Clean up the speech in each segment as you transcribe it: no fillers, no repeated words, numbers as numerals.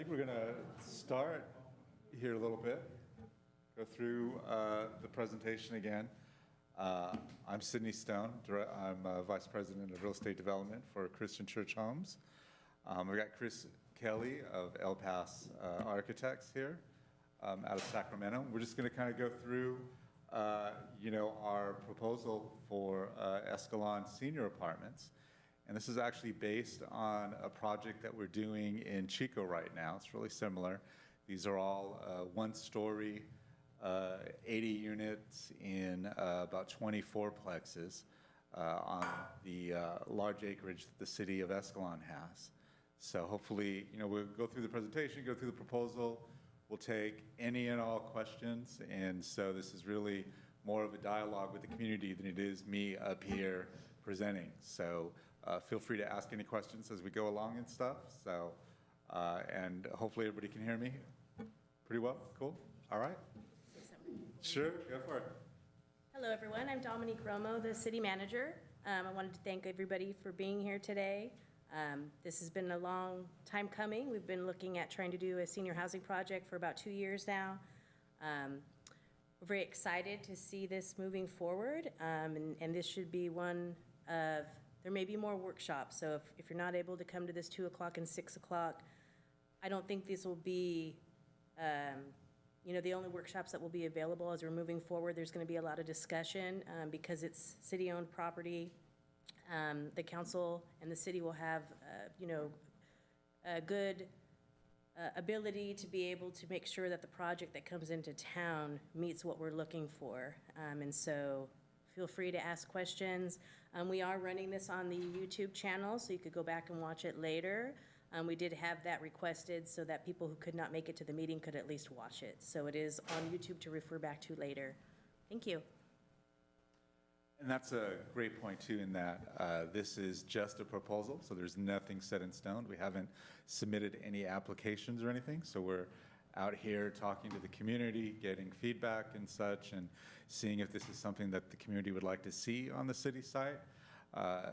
think we're going to start here a little bit, go through the presentation again. I'm Sidney Stone. I'm Vice President of Real Estate Development for Christian Church Homes. We've got Chris Kelly of El Paso Architects here out of Sacramento. We're just going to kind of go through our proposal for Escalon Senior Apartments. And this is actually based on a project that we're doing in Chico right now. It's really similar. These are all one-story, 80 units in about 24 plexes on the large acreage that the city of Escalon has. So hopefully, we'll go through the presentation, go through the proposal. We'll take any and all questions. And so this is really more of a dialogue with the community than it is me up here presenting. So feel free to ask any questions as we go along and stuff. So, and hopefully everybody can hear me pretty well. Cool. All right. Sure, go for it. Hello, everyone. I'm Dominique Romo, the city manager. I wanted to thank everybody for being here today. This has been a long time coming. We've been looking at trying to do a senior housing project for about 2 years now. We're very excited to see this moving forward, and this should be one of, there may be more workshops, so if you're not able to come to this 2 o'clock and 6 o'clock, I don't think these will be the only workshops that will be available as we're moving forward. There's going to be a lot of discussion because it's city-owned property. The council and the city will have, a good ability to be able to make sure that the project that comes into town meets what we're looking for. And so feel free to ask questions. We are running this on the YouTube channel, so you could go back and watch it later. We did have that requested so that people who could not make it to the meeting could at least watch it. So it is on YouTube to refer back to later. Thank you. And that's a great point, too, in that this is just a proposal, so there's nothing set in stone. We haven't submitted any applications or anything, so we're out here talking to the community, getting feedback and such, and seeing if this is something that the community would like to see on the city site.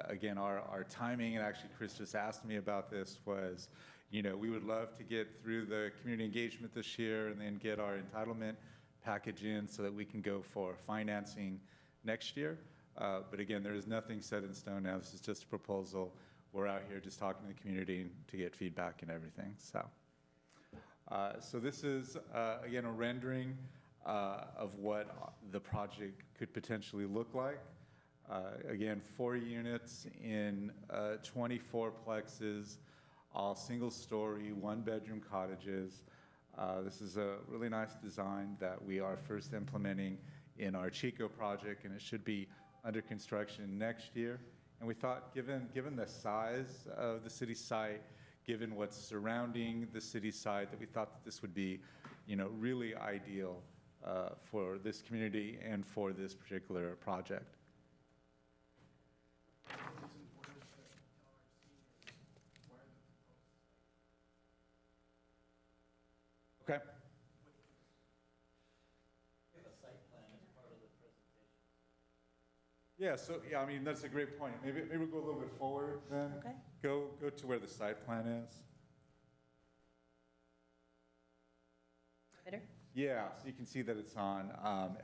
Again, our timing, and actually Chris just asked me about this, was, we would love to get through the community engagement this year and then get our entitlement package in so that we can go for financing next year. But again, there is nothing set in stone now. This is just a proposal. We're out here just talking to the community to get feedback and everything. So this is, again, a rendering of what the project could potentially look like. Again, 4 units in 24 plexes, all single-story, one-bedroom cottages. This is a really nice design that we are first implementing in our Chico project, and it should be under construction next year. And we thought, given the size of the city site, given what's surrounding the city site, that we thought that this would be, really ideal for this community and for this particular project. Okay. A site plan as part of the presentation. Yeah, so I mean that's a great point. Maybe we'll go a little bit forward then. Okay. Go to where the site plan is. Better? Yeah, so you can see that it's on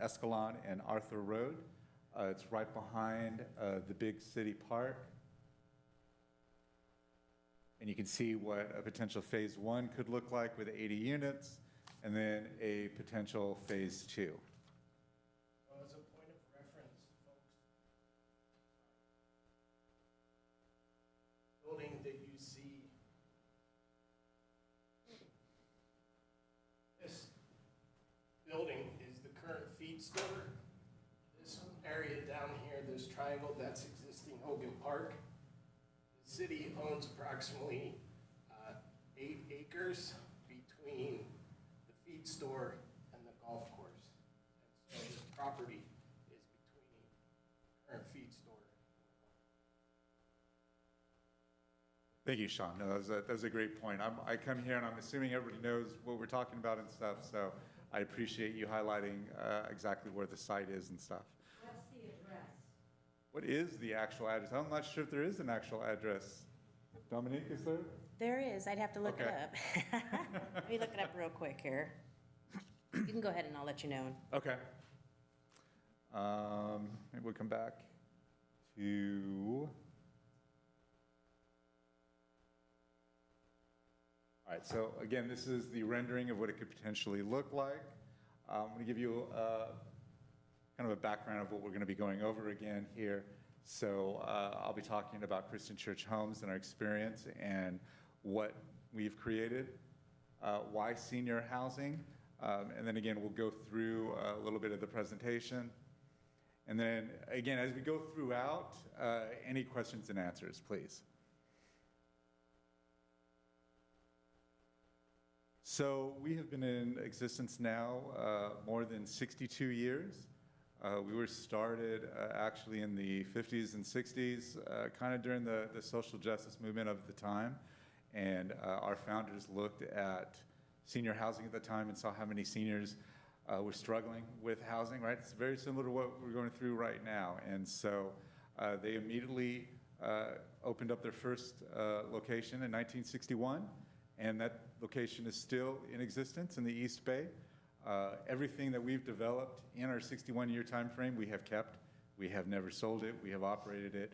Escalon and Arthur Road. It's right behind the big city park. And you can see what a potential phase 1 could look like with 80 units, and then a potential phase 2. Well, as a point of reference, folks, the building that you see, this building is the current feed store. This area down here, this triangle, that's existing Hogan Park. The city owns approximately 8 acres between the feed store and the golf course. And so this property is between the current feed store and the golf course. Thank you, Sean. No, that was a great point. I come here and I'm assuming everybody knows what we're talking about and stuff, so I appreciate you highlighting exactly where the site is and stuff. What's the address? What is the actual address? I'm not sure if there is an actual address. Dominique, is there? There is, I'd have to look it Okay. up. Let me look it up real quick here. You can go ahead and I'll let you know. Okay. Maybe we'll come back to. All right, so again, this is the rendering of what it could potentially look like. I'm going to give you kind of a background of what we're going to be going over again here. So I'll be talking about Christian Church Homes and our experience and what we've created, why senior housing, and then again, we'll go through a little bit of the presentation. And then again, as we go throughout, any questions and answers, please. So we have been in existence now more than 62 years. We were started actually in the 50s and 60s, kind of during the social justice movement of the time. And our founders looked at senior housing at the time and saw how many seniors were struggling with housing, right? It's very similar to what we're going through right now. And so they immediately opened up their first location in 1961. And that location is still in existence in the East Bay. Everything that we've developed in our 61-year time frame, we have kept. We have never sold it. We have operated it.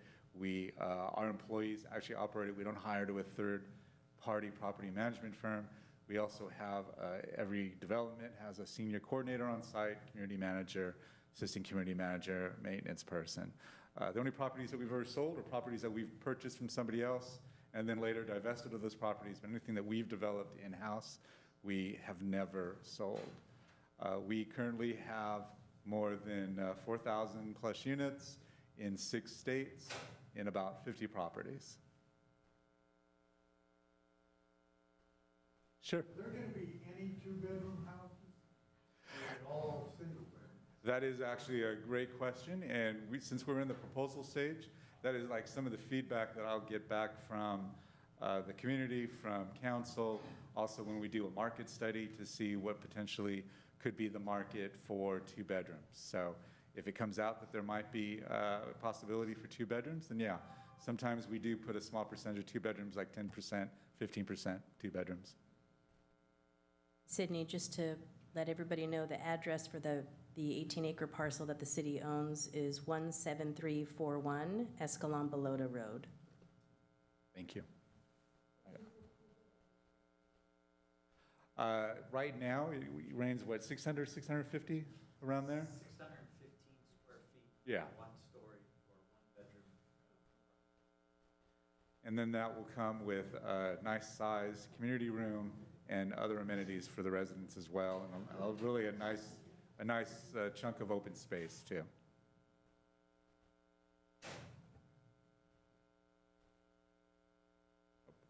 Our employees actually operate it. We don't hire to a third-party property management firm. We also have, every development has a senior coordinator on site, community manager, assistant community manager, maintenance person. The only properties that we've ever sold are properties that we've purchased from somebody else and then later divested of those properties. But anything that we've developed in-house, we have never sold. We currently have more than 4,000 plus units in 6 states in about 50 properties. Sure. Are there going to be any two-bedroom houses? Or is it all single-family? That is actually a great question, and since we're in the proposal stage, that is like some of the feedback that I'll get back from the community, from council, also when we do a market study to see what potentially could be the market for 2 bedrooms. So if it comes out that there might be a possibility for 2 bedrooms, then yeah, sometimes we do put a small percentage of 2 bedrooms, like 10%, 15% 2 bedrooms. Sydney, just to let everybody know, the address for the 18-acre parcel that the city owns is 17341 Escalon Belota Road. Thank you. Right now, it ranges, what, 600, 650, around there? 615 square feet. Yeah. 1 story or 1 bedroom. And then that will come with a nice size community room and other amenities for the residents as well, and really a nice chunk of open space too.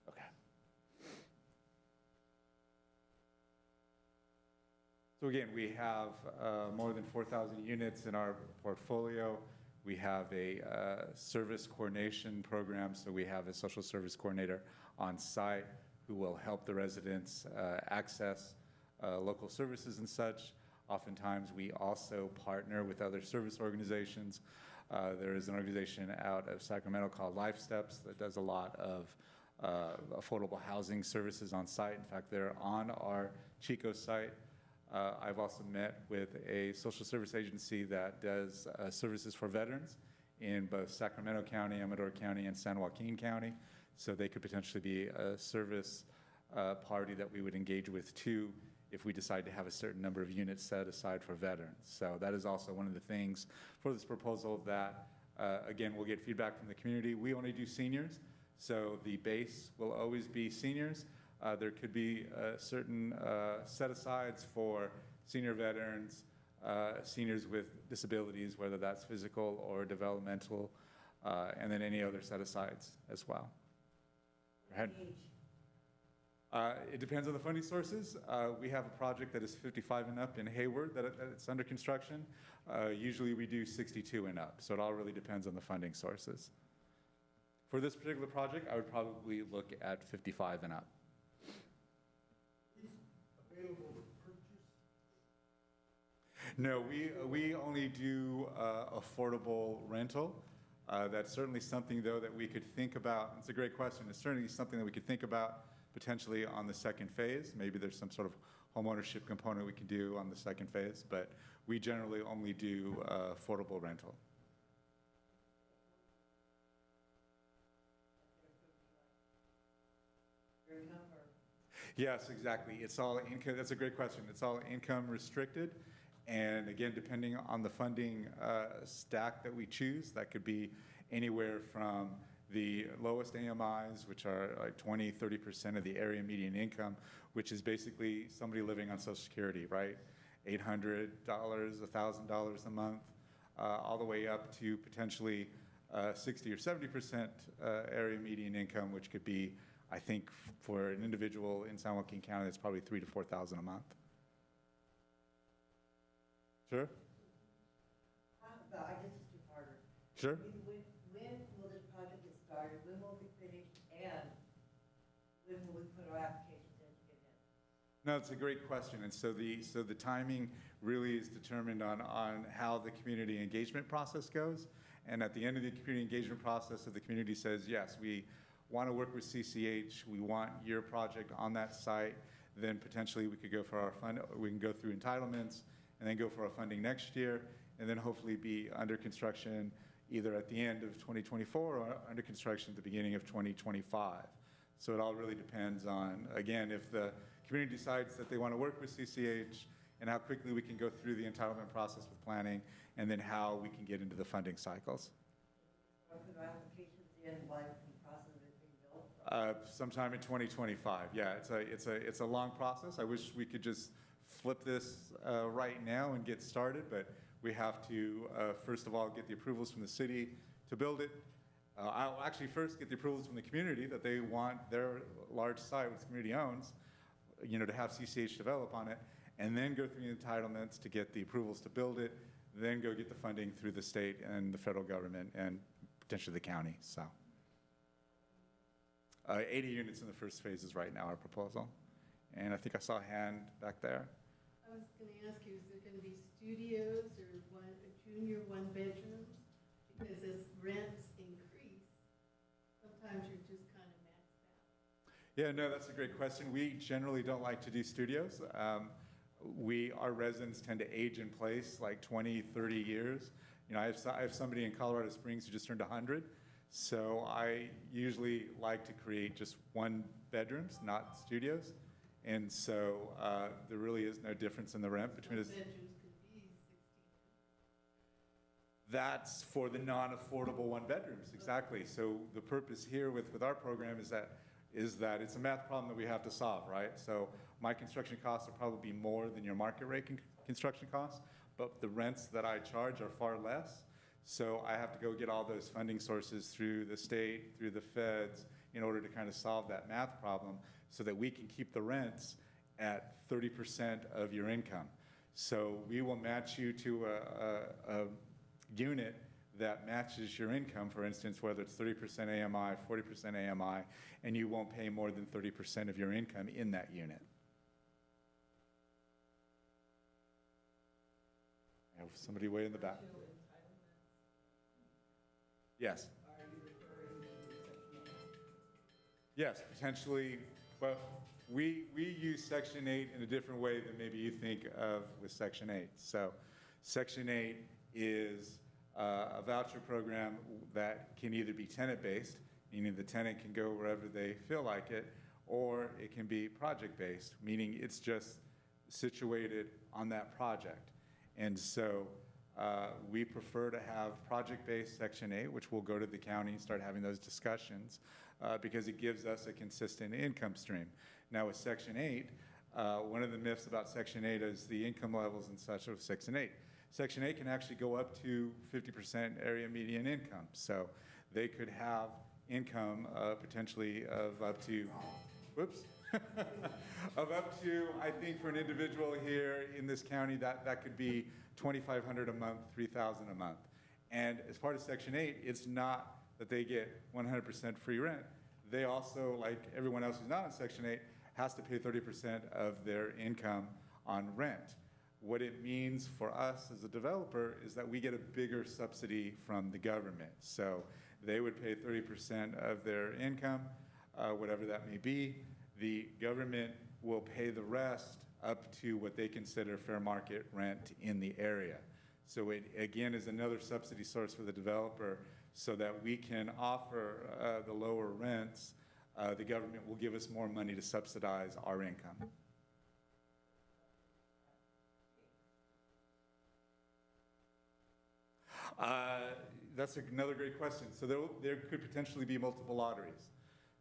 Okay. So again, we have more than 4,000 units in our portfolio. We have a service coordination program, so we have a social service coordinator on site who will help the residents access local services and such. Oftentimes, we also partner with other service organizations. There is an organization out of Sacramento called Life Steps that does a lot of affordable housing services on site. In fact, they're on our Chico site. I've also met with a social service agency that does services for veterans in both Sacramento County, Amador County, and San Joaquin County. So they could potentially be a service party that we would engage with too if we decide to have a certain number of units set aside for veterans. So that is also one of the things for this proposal that, again, we'll get feedback from the community. We only do seniors, so the base will always be seniors. There could be certain set-asides for senior veterans, seniors with disabilities, whether that's physical or developmental, and then any other set-asides as well. Go ahead. It depends on the funding sources. We have a project that is 55 and up in Hayward that it's under construction. Usually we do 62 and up, so it all really depends on the funding sources. For this particular project, I would probably look at 55 and up. Available to purchase? No, we only do affordable rental. That's certainly something, though, that we could think about. It's a great question. It's certainly something that we could think about potentially on the second phase. Maybe there's some sort of homeownership component we can do on the second phase, but we generally only do affordable rental. Yes, exactly. It's all income. That's a great question. It's all income restricted. And again, depending on the funding stack that we choose, that could be anywhere from the lowest AMIs, which are like 20, 30% of the area median income, which is basically somebody living on Social Security, right? $800, $1,000 a month, all the way up to potentially 60 or 70% area median income, which could be, I think, for an individual in San Joaquin County, it's probably $3,000 to $4,000 a month. Sure? I guess it's too harder. Sure. When will this project get started? When will it be finished? And when will we put our applications in to get in? No, it's a great question. And so the timing really is determined on how the community engagement process goes. And at the end of the community engagement process, if the community says, yes, we want to work with CCH, we want your project on that site, then potentially we could go for our fund, we can go through entitlements and then go for our funding next year, and then hopefully be under construction either at the end of 2024 or under construction at the beginning of 2025. So it all really depends on, again, if the community decides that they want to work with CCH and how quickly we can go through the entitlement process with planning, and then how we can get into the funding cycles. Or put our applications in while the process is being built? Sometime in 2025. Yeah, it's a long process. I wish we could just flip this right now and get started, but we have to, first of all, get the approvals from the city to build it. I'll actually first get the approvals from the community that they want their large site, which the community owns, to have CCH develop on it, and then go through the entitlements to get the approvals to build it, then go get the funding through the state and the federal government and potentially the county. So 80 units in the first phase is right now our proposal. And I think I saw a hand back there. I was going to ask you, is there going to be studios or junior one bedrooms? Because as rents increase, sometimes you're just kind of maxed out. Yeah, no, that's a great question. We generally don't like to do studios. Our residents tend to age in place like 20, 30 years. I have somebody in Colorado Springs who just turned 100. So I usually like to create just one bedrooms, not studios. And so there really is no difference in the rent between us. Bedrooms could be 16. That's for the non-affordable one bedrooms, exactly. So the purpose here with our program is that it's a math problem that we have to solve, right? So my construction costs will probably be more than your market rate construction costs, but the rents that I charge are far less. So I have to go get all those funding sources through the state, through the feds, in order to kind of solve that math problem so that we can keep the rents at 30% of your income. So we will match you to a unit that matches your income, for instance, whether it's 30% AMI, 40% AMI, and you won't pay more than 30% of your income in that unit. I have somebody way in the back. Yes. Are you referring to Section 8? Yes, potentially. Well, we use Section 8 in a different way than maybe you think of with Section 8. So Section 8 is a voucher program that can either be tenant-based, meaning the tenant can go wherever they feel like it, or it can be project-based, meaning it's just situated on that project. And so we prefer to have project-based Section 8, which will go to the county and start having those discussions because it gives us a consistent income stream. Now with Section 8, one of the myths about Section 8 is the income levels and such of Section 8. Section 8 can actually go up to 50% area median income. So they could have income potentially of up to, of up to, I think for an individual here in this county, that could be $2,500 a month, $3,000 a month. And as part of Section 8, it's not that they get 100% free rent. They also, like everyone else who's not in Section 8, has to pay 30% of their income on rent. What it means for us as a developer is that we get a bigger subsidy from the government. So they would pay 30% of their income, whatever that may be. The government will pay the rest up to what they consider fair market rent in the area. So it, again, is another subsidy source for the developer so that we can offer the lower rents. The government will give us more money to subsidize our income. That's another great question. So there could potentially be multiple lotteries.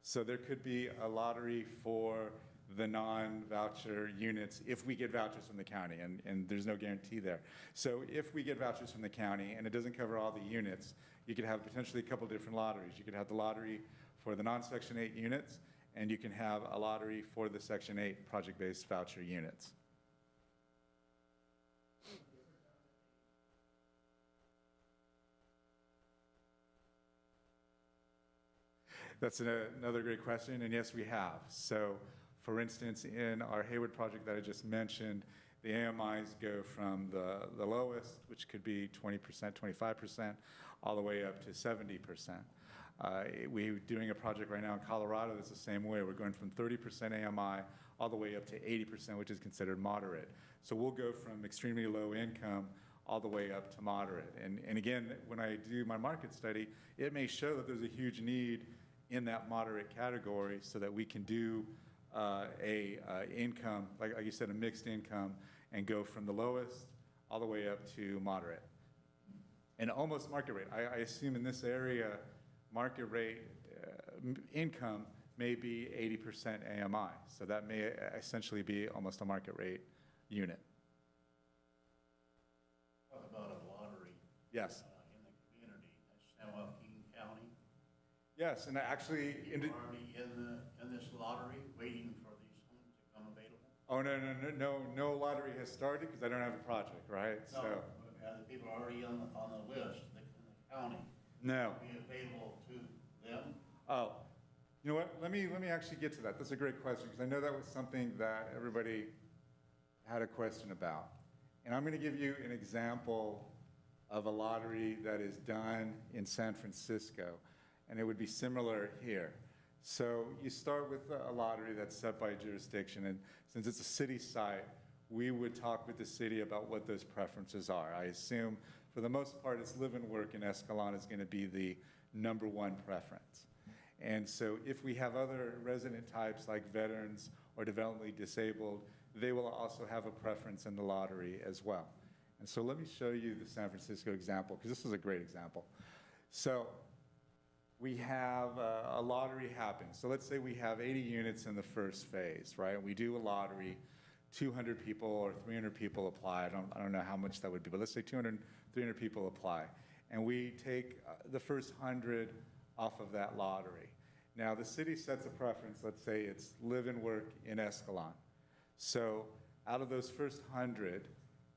So there could be a lottery for the non-voucher units if we get vouchers from the county, and there's no guarantee there. So if we get vouchers from the county and it doesn't cover all the units, you could have potentially a couple different lotteries. You could have the lottery for the non-Section 8 units, and you can have a lottery for the Section 8 project-based voucher units. That's another great question, and yes, we have. So, for instance, in our Hayward project that I just mentioned, the AMIs go from the lowest, which could be 20%, 25%, all the way up to 70%. We're doing a project right now in Colorado that's the same way. We're going from 30% AMI all the way up to 80%, which is considered moderate. So we'll go from extremely low income all the way up to moderate. And again, when I do my market study, it may show that there's a huge need in that moderate category so that we can do income, like you said, a mixed income, and go from the lowest all the way up to moderate. And almost market rate. I assume in this area, market rate income may be 80% AMI. So that may essentially be almost a market rate unit. Talk about a lottery. Yes. In the community, that's San Joaquin County. Yes, and actually, People already in this lottery, waiting for these homes to come available. oh no lottery has started because I don't have a project, right? No, the people are already on the list in the county. No. Be available to them. Oh, you know what? Let me actually get to that. That's a great question because I know that was something that everybody had a question about, and I'm going to give you an example of a lottery that is done in San Francisco. And it would be similar here. So you start with a lottery that's set by jurisdiction, and since it's a city site, we would talk with the city about what those preferences are. I assume, for the most part, it's live and work in Escalon is going to be the #1 preference. And so if we have other resident types like veterans or developmentally disabled, they will also have a preference in the lottery as well. And so let me show you the San Francisco example, because this is a great example. So we have a lottery happen. So let's say we have 80 units in the first phase, right? We do a lottery, 200 people or 300 people apply. I don't know how much that would be, but let's say 200, 300 people apply. And we take the first 100 off of that lottery. Now the city sets a preference, let's say it's live and work in Escalon. So out of those first 100,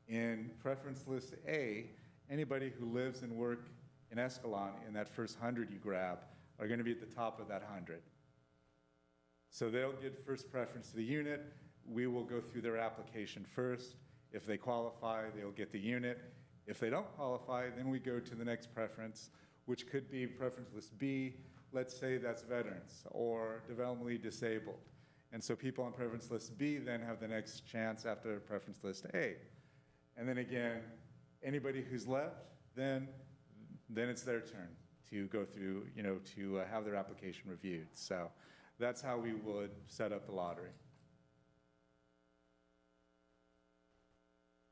in preference list A, anybody who lives and works in Escalon, in that first 100 you grab, are going to be at the top of that 100. So they'll get first preference to the unit. We will go through their application first. If they qualify, they'll get the unit. If they don't qualify, then we go to the next preference, which could be preference list B. Let's say that's veterans or developmentally disabled. And so people on preference list B then have the next chance after preference list A. And then again, anybody who's left, then it's their turn to go through, to have their application reviewed. So that's how we would set up the lottery.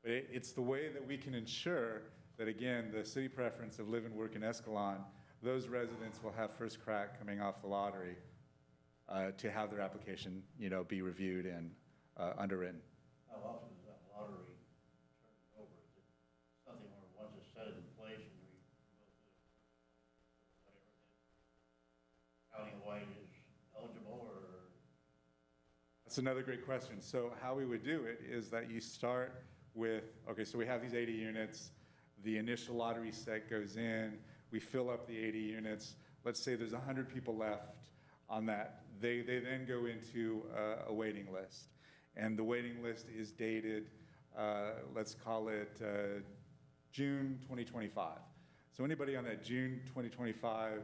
But it's the way that we can ensure that, again, the city preference of live and work in Escalon, those residents will have first crack coming off the lottery to have their application, be reviewed and underwritten. How often is that lottery turned over? Is it something where once it's set in place and we go through whatever countywide is eligible, or? That's another great question. So how we would do it is that you start with, okay, so we have these 80 units. The initial lottery set goes in. We fill up the 80 units. Let's say there's 100 people left on that. They then go into a waiting list. And the waiting list is dated let's call it June 2025. So anybody on that June 2025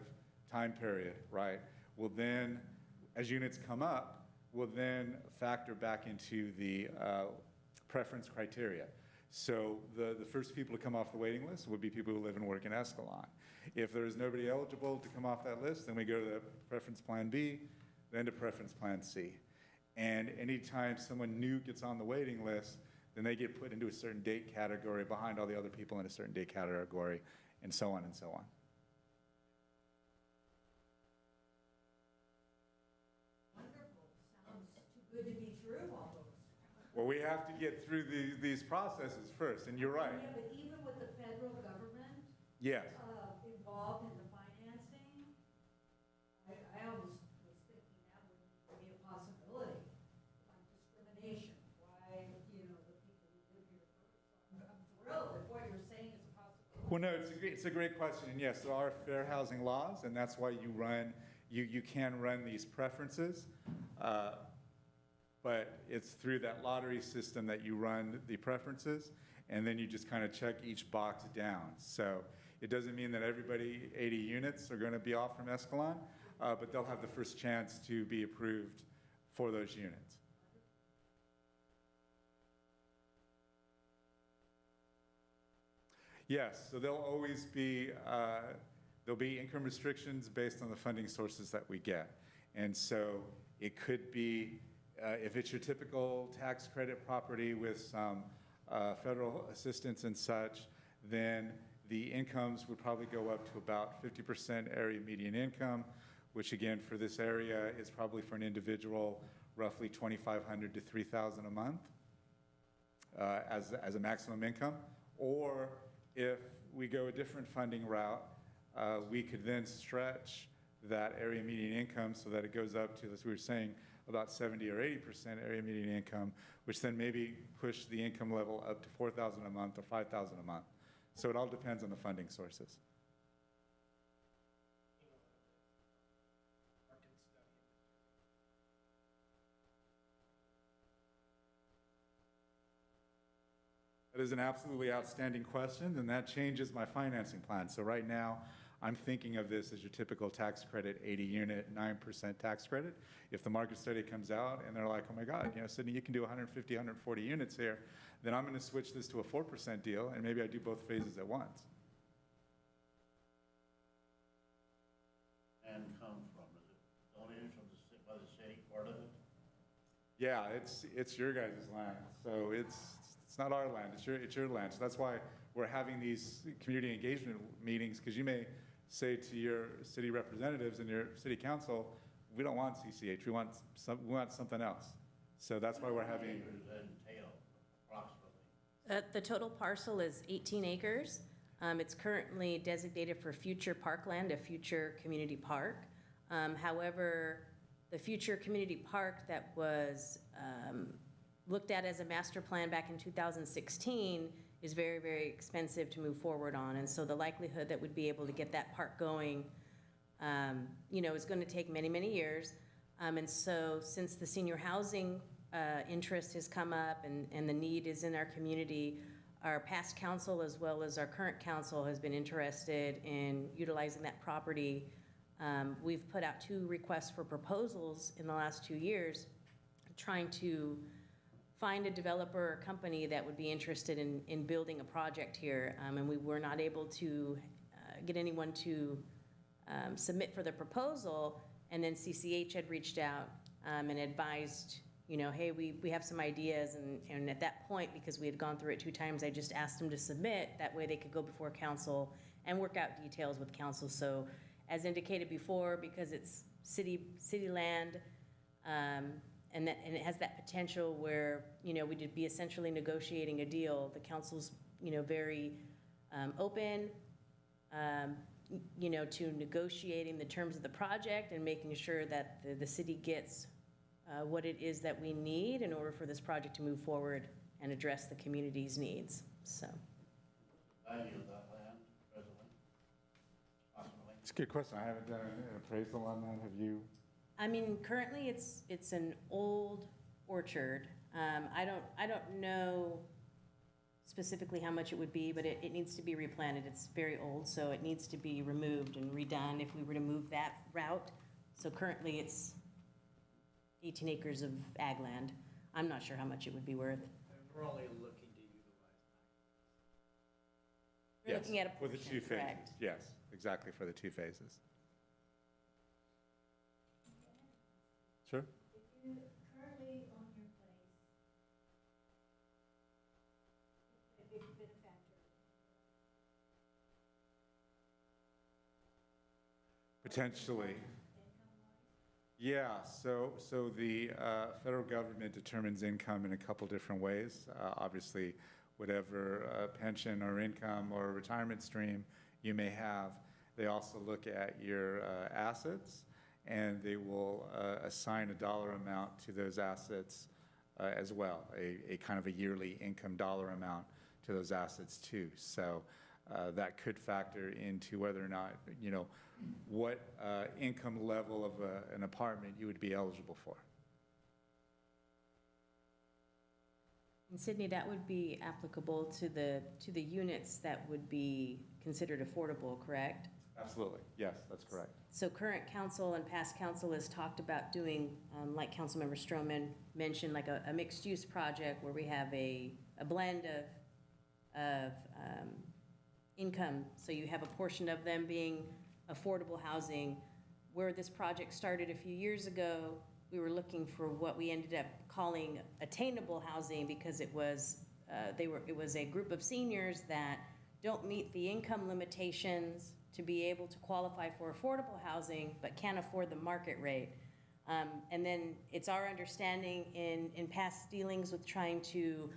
time period, right, will then, as units come up, will then factor back into the preference criteria. So the first people to come off the waiting list would be people who live and work in Escalon. If there is nobody eligible to come off that list, then we go to the preference plan B, then to preference plan C. And anytime someone new gets on the waiting list, then they get put into a certain date category behind all the other people in a certain date category, and so on and so on. Wonderful, sounds too good to be true almost. Well, we have to get through these processes first, and you're right. Yeah, but even with the federal government Yes. involved in the financing, I almost was thinking that would be a possibility, like discrimination, why, you know, the people who live here first. So I'm thrilled if what you're saying is a possibility. Well, no, it's a great question, and yes, there are fair housing laws, and that's why you can run these preferences, but it's through that lottery system that you run the preferences, and then you just kind of check each box down. So it doesn't mean that everybody, 80 units, are going to be off from Escalon, but they'll have the first chance to be approved for those units. Yes, so there'll be income restrictions based on the funding sources that we get. And so it could be, if it's your typical tax credit property with some federal assistance and such, then the incomes would probably go up to about 50% area median income, which again, for this area, is probably for an individual, roughly $2,500 to $3,000 a month as a maximum income. Or if we go a different funding route, we could then stretch that area median income so that it goes up to, as we were saying, about 70 or 80% area median income, which then maybe push the income level up to $4,000 a month or $5,000 a month. So it all depends on the funding sources. That is an absolutely outstanding question, and that changes my financing plan. So right now, I'm thinking of this as your typical tax credit, 80 unit, 9% tax credit. If the market study comes out and they're like, oh my God, you know, Sydney, you can do 150, 140 units here, then I'm going to switch this to a 4% deal, and maybe I do both phases at once. And come from, is it donated from by the city, part of it? Yeah, it's your guys' land, so it's not our land, it's your land. So that's why we're having these community engagement meetings, because you may say to your city representatives and your city council, we don't want CCH, we want something else. So that's why we're having. Acres does that entail, approximately? The total parcel is 18 acres. It's currently designated for future parkland, a future community park. However, the future community park that was looked at as a master plan back in 2016 is very, very expensive to move forward on. And so the likelihood that we'd be able to get that park going, you know, is going to take many, many years. And so since the senior housing interest has come up and the need is in our community, our past council as well as our current council has been interested in utilizing that property. We've put out 2 requests for proposals in the last 2 years, trying to find a developer or company that would be interested in building a project here. And we were not able to get anyone to submit for the proposal. And then CCH had reached out and advised, you know, hey, we have some ideas. And at that point, because we had gone through it 2 times, I just asked them to submit. That way they could go before council and work out details with council. So as indicated before, because it's city land, and it has that potential where, you know, we'd be essentially negotiating a deal. The council's, you know, very open, you know, to negotiating the terms of the project and making sure that the city gets what it is that we need in order for this project to move forward and address the community's needs, so. Value of that land presently, possibly? It's a good question. I haven't done an appraisal on that. Have you? I mean, currently it's an old orchard. I don't know specifically how much it would be, but it needs to be replanted. It's very old, so it needs to be removed and redone if we were to move that route. So currently, it's 18 acres of ag land. I'm not sure how much it would be worth. And we're only looking to utilize We're Yes, looking at a for the portion, two phases. correct? Yes, exactly, for the two phases. Sure. If you currently own your place, a big benefactor. Potentially. Yeah, so the federal government determines income in a couple different ways. Obviously, whatever pension or income or retirement stream you may have, they also look at your assets, and they will assign a dollar amount to those assets as well, a kind of a yearly income dollar amount to those assets too. So that could factor into whether or not, you know, what income level of an apartment you would be eligible for. And Sydney, that would be applicable to the units that would be considered affordable, correct? Absolutely, yes, that's correct. So current council and past council has talked about doing, like Councilmember Stroman mentioned, like a mixed-use project where we have a blend of income. So you have a portion of them being affordable housing. Where this project started a few years ago, we were looking for what we ended up calling attainable housing because it was a group of seniors that don't meet the income limitations to be able to qualify for affordable housing, but can't afford the market rate. And then it's our understanding in past dealings with trying to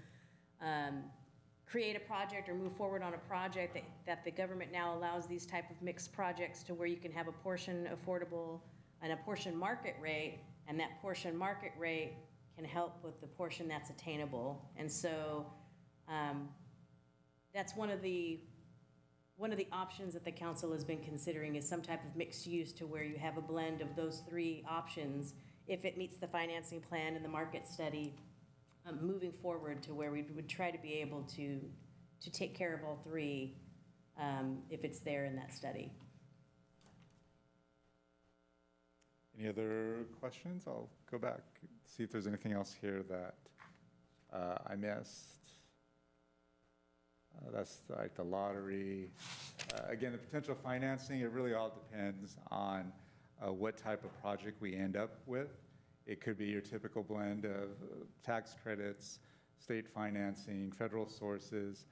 create a project or move forward on a project that the government now allows these type of mixed projects to where you can have a portion affordable and a portion market rate, and that portion market rate can help with the portion that's attainable. And so that's one of the options that the council has been considering is some type of mixed use to where you have a blend of those three options if it meets the financing plan and the market study, moving forward to where we would try to be able to take care of all three if it's there in that study. Any other questions? I'll go back, see if there's anything else here that I missed. That's like the lottery. Again, the potential financing, it really all depends on what type of project we end up with. It could be your typical blend of tax credits, state financing, federal sources.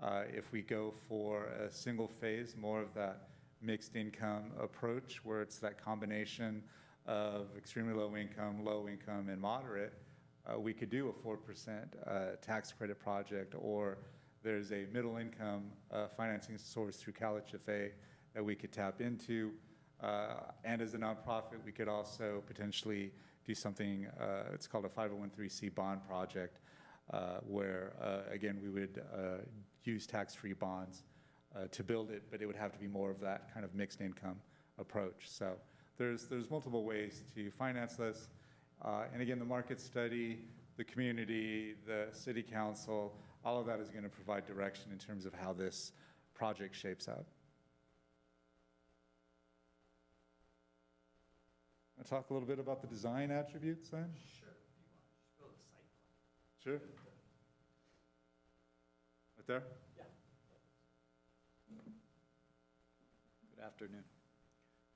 If we go for a single phase, more of that mixed income approach where it's that combination of extremely low income, and moderate, we could do a 4% tax credit project, or there's a middle income financing source through CalHFA that we could tap into. And as a nonprofit, we could also potentially do something, it's called a 501(c)(3) bond project, where, again, we would use tax-free bonds to build it, but it would have to be more of that kind of mixed income approach. So there's multiple ways to finance this. And again, the market study, the community, the city council, all of that is going to provide direction in terms of how this project shapes out. Want to talk a little bit about the design attributes then? Sure, if you want, just go to the site plan. Sure. Right there? Yeah. Good afternoon.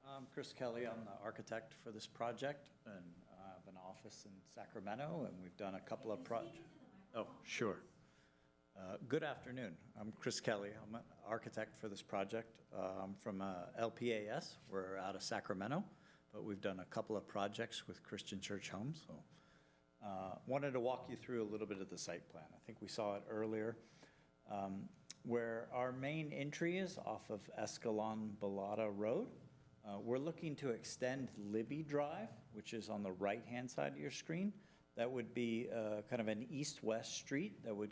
I'm Chris Kelly. I'm the architect for this project, and I have an office in Sacramento, and we've done a couple of projects. Oh, sure. Good afternoon. I'm Chris Kelly. I'm an architect for this project. I'm from LPAS. We're out of Sacramento, but we've done a couple of projects with Christian Church Homes. So wanted to walk you through a little bit of the site plan. I think we saw it earlier, where our main entry is off of Escalon Balata Road. We're looking to extend Libby Drive, which is on the right-hand side of your screen. That would be kind of an east-west street that would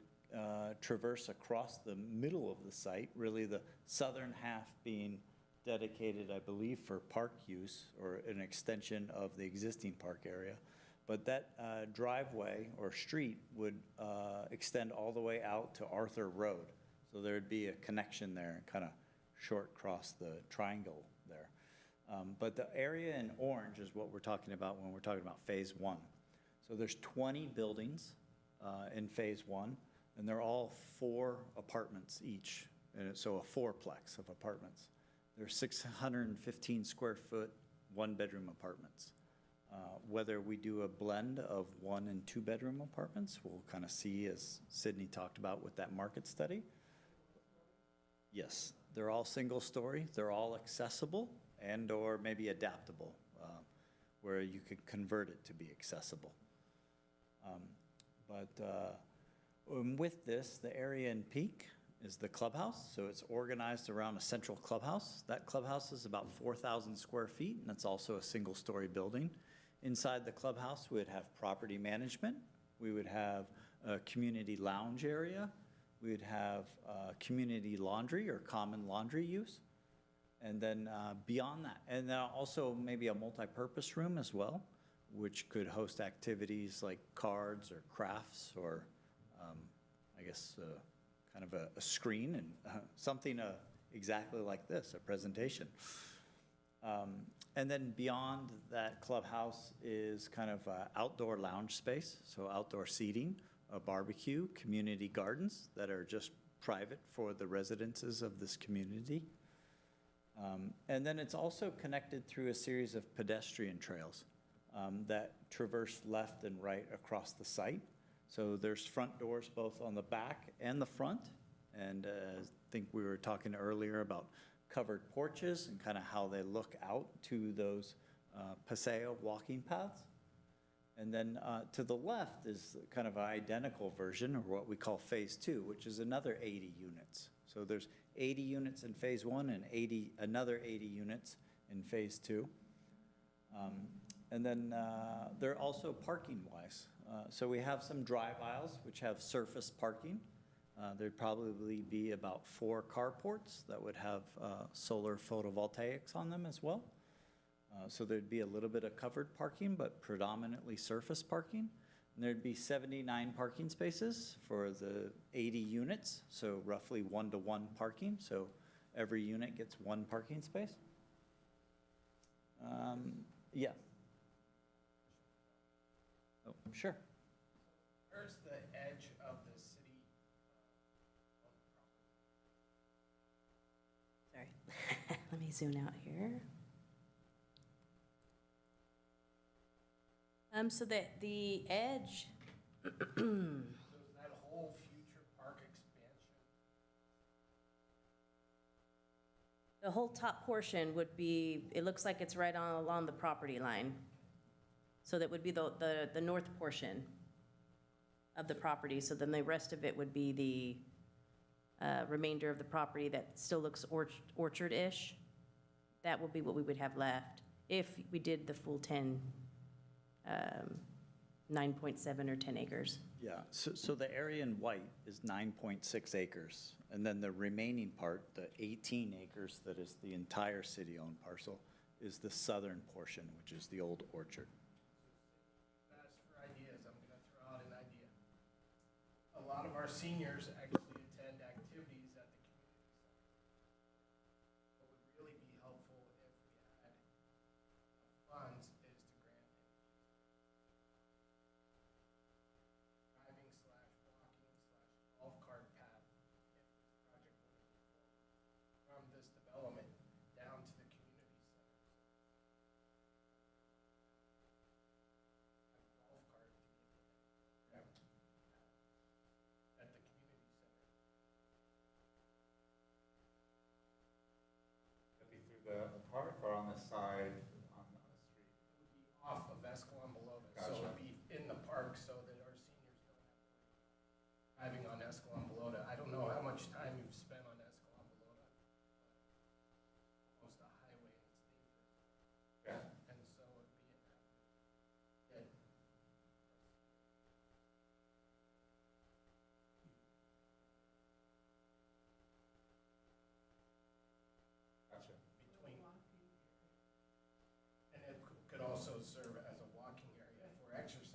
traverse across the middle of the site, really the southern half being dedicated, I believe, for park use or an extension of the existing park area. But that driveway or street would extend all the way out to Arthur Road. So there'd be a connection there and kind of short cross the triangle there. But the area in orange is what we're talking about when we're talking about Phase 1. So there's 20 buildings in Phase 1, and they're all 4 apartments each, and so a fourplex of apartments. They're 615 square foot, 1-bedroom apartments. Whether we do a blend of 1 and 2-bedroom apartments, we'll kind of see, as Sydney talked about with that market study. Yes, they're all single story, they're all accessible and or maybe adaptable, where you could convert it to be accessible. With this, the area in peak is the clubhouse, so it's organized around a central clubhouse. That clubhouse is about 4,000 square feet, and it's also a single-story building. Inside the clubhouse, we would have property management, we would have a community lounge area, we would have community laundry or common laundry use, and then beyond that, and then also maybe a multi-purpose room as well, which could host activities like cards or crafts or I guess kind of a screen and something exactly like this, a presentation. And then beyond that clubhouse is kind of outdoor lounge space, so outdoor seating, a barbecue, community gardens that are just private for the residences of this community. And then it's also connected through a series of pedestrian trails that traverse left and right across the site. So there's front doors both on the back and the front. And I think we were talking earlier about covered porches and kind of how they look out to those Paseo walking paths. And then to the left is kind of an identical version, or what we call Phase 2, which is another 80 units. So there's 80 units in Phase 1 and another 80 units in Phase 2. And then they're also parking-wise. So we have some drive aisles, which have surface parking. There'd probably be about 4 carports that would have solar photovoltaics on them as well. So there'd be a little bit of covered parking, but predominantly surface parking. And there'd be 79 parking spaces for the 80 units, so roughly 1-to-1 parking. So every unit gets 1 parking space. Yeah. Oh, sure. Where's the edge of the city? Sorry, let me zoom out here. So that the edge, So is that whole future park expansion? the whole top portion would be, it looks like it's right on along the property line. So that would be the north portion of the property. So then the rest of it would be the remainder of the property that still looks orchard-ish. That would be what we would have left if we did the full 9.7 or 10 acres. Yeah, so the area in white is 9.6 acres. And then the remaining part, the 18 acres that is the entire city-owned parcel, is the southern portion, which is the old orchard. Ask for ideas, I'm gonna throw out an idea. A lot of our seniors actually attend activities at the community center. What would really be helpful if we had funds is to grant an driving / walking / golf cart path if this project were to move forward from this development down to the community center. A golf cart to get to that program at the community center. That'd be through the park or on the side, on the street? It would be off of Escalon Balota, so it Gotcha. would be in the park so that our seniors don't have to worry about driving on Escalon Balota. I don't know how much time you've spent on Escalon Balota, but almost a highway and it's dangerous. Yeah. And so it'd be an avenue. Yeah. Gotcha. Between. And it could also serve as a walking area for exercise.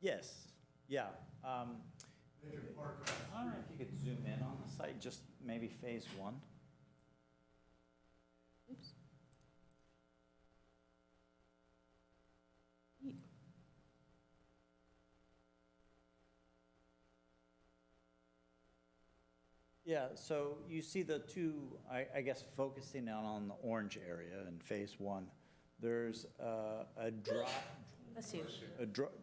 Yes, yeah. I don't know if you could zoom in on the site, just maybe phase one. Oops. Yeah, so you see the two, I guess focusing on the orange area in phase one, there's a Let's see.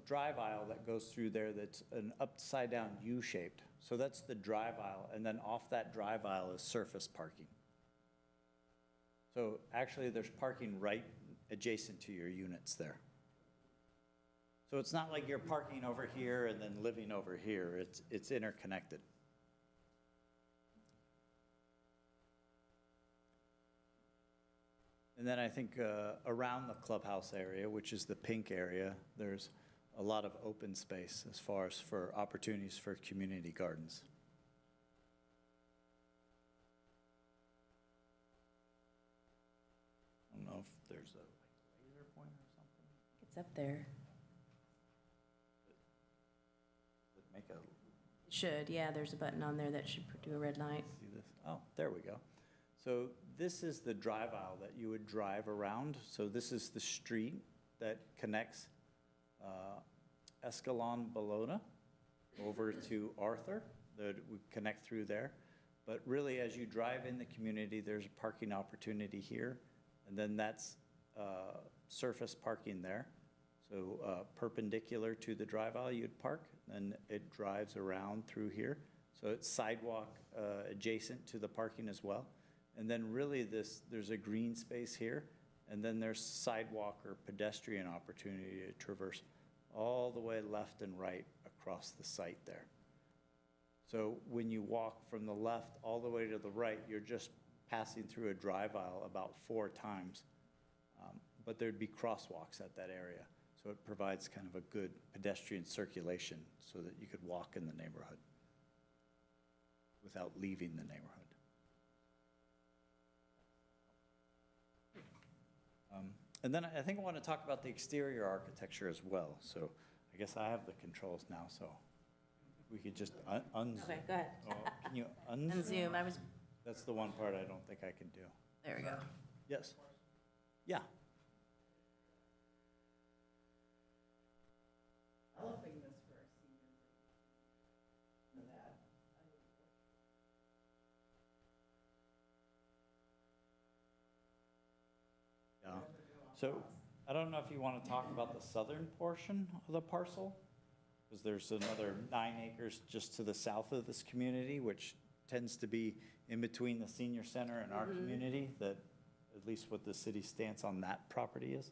drive aisle that goes through there that's an upside-down U-shaped. So that's the drive aisle, and then off that drive aisle is surface parking. So actually, there's parking right adjacent to your units there. So it's not like you're parking over here and then living over here. It's interconnected. And then I think around the clubhouse area, which is the pink area, there's a lot of open space as far as for opportunities for community gardens. I don't know if there's a laser pointer or something. It's up there. Does it make a, It should, yeah, there's a button on there that should do a red light. see this? Oh, there we go. So this is the drive aisle that you would drive around. So this is the street that connects Escalon Bologna over to Arthur, that would connect through there. But really, as you drive in the community, there's a parking opportunity here, and then that's surface parking there. So perpendicular to the drive aisle, you'd park, and it drives around through here. So it's sidewalk adjacent to the parking as well. And then really there's a green space here, and then there's sidewalk or pedestrian opportunity to traverse all the way left and right across the site there. So when you walk from the left all the way to the right, you're just passing through a drive aisle about 4 times. But there'd be crosswalks at that area. So it provides kind of a good pedestrian circulation so that you could walk in the neighborhood without leaving the neighborhood. And then I think I want to talk about the exterior architecture as well. So I guess I have the controls now, so we could just unzoom. Okay, go ahead. Oh, can you unzoom? Unzoom, I was, That's the one part I don't think I can do. there we go. Yes. Yeah. Developing this for our seniors. For that. Yeah. So I don't know if you want to talk about the southern portion of the parcel, because there's another 9 acres just to the south of this community, which tends to be in between the senior center and our community, that at least what the city's stance on that property is.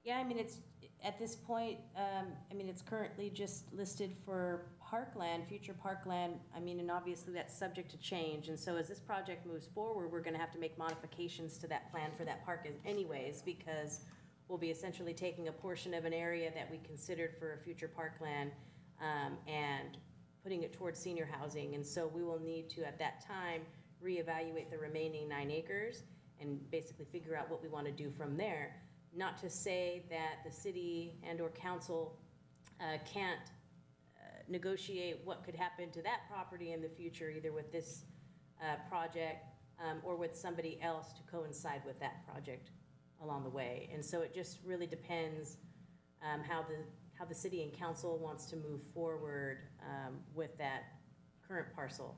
Yeah, I mean, it's, at this point, I mean, it's currently just listed for parkland, future parkland. I mean, and obviously that's subject to change. And so as this project moves forward, we're gonna have to make modifications to that plan for that park anyways, because we'll be essentially taking a portion of an area that we considered for a future parkland, and putting it towards senior housing. And so we will need to, at that time, reevaluate the remaining 9 acres and basically figure out what we wanna do from there. Not to say that the city and/or council can't negotiate what could happen to that property in the future, either with this project or with somebody else to coincide with that project along the way. And so it just really depends how the city and council wants to move forward with that current parcel.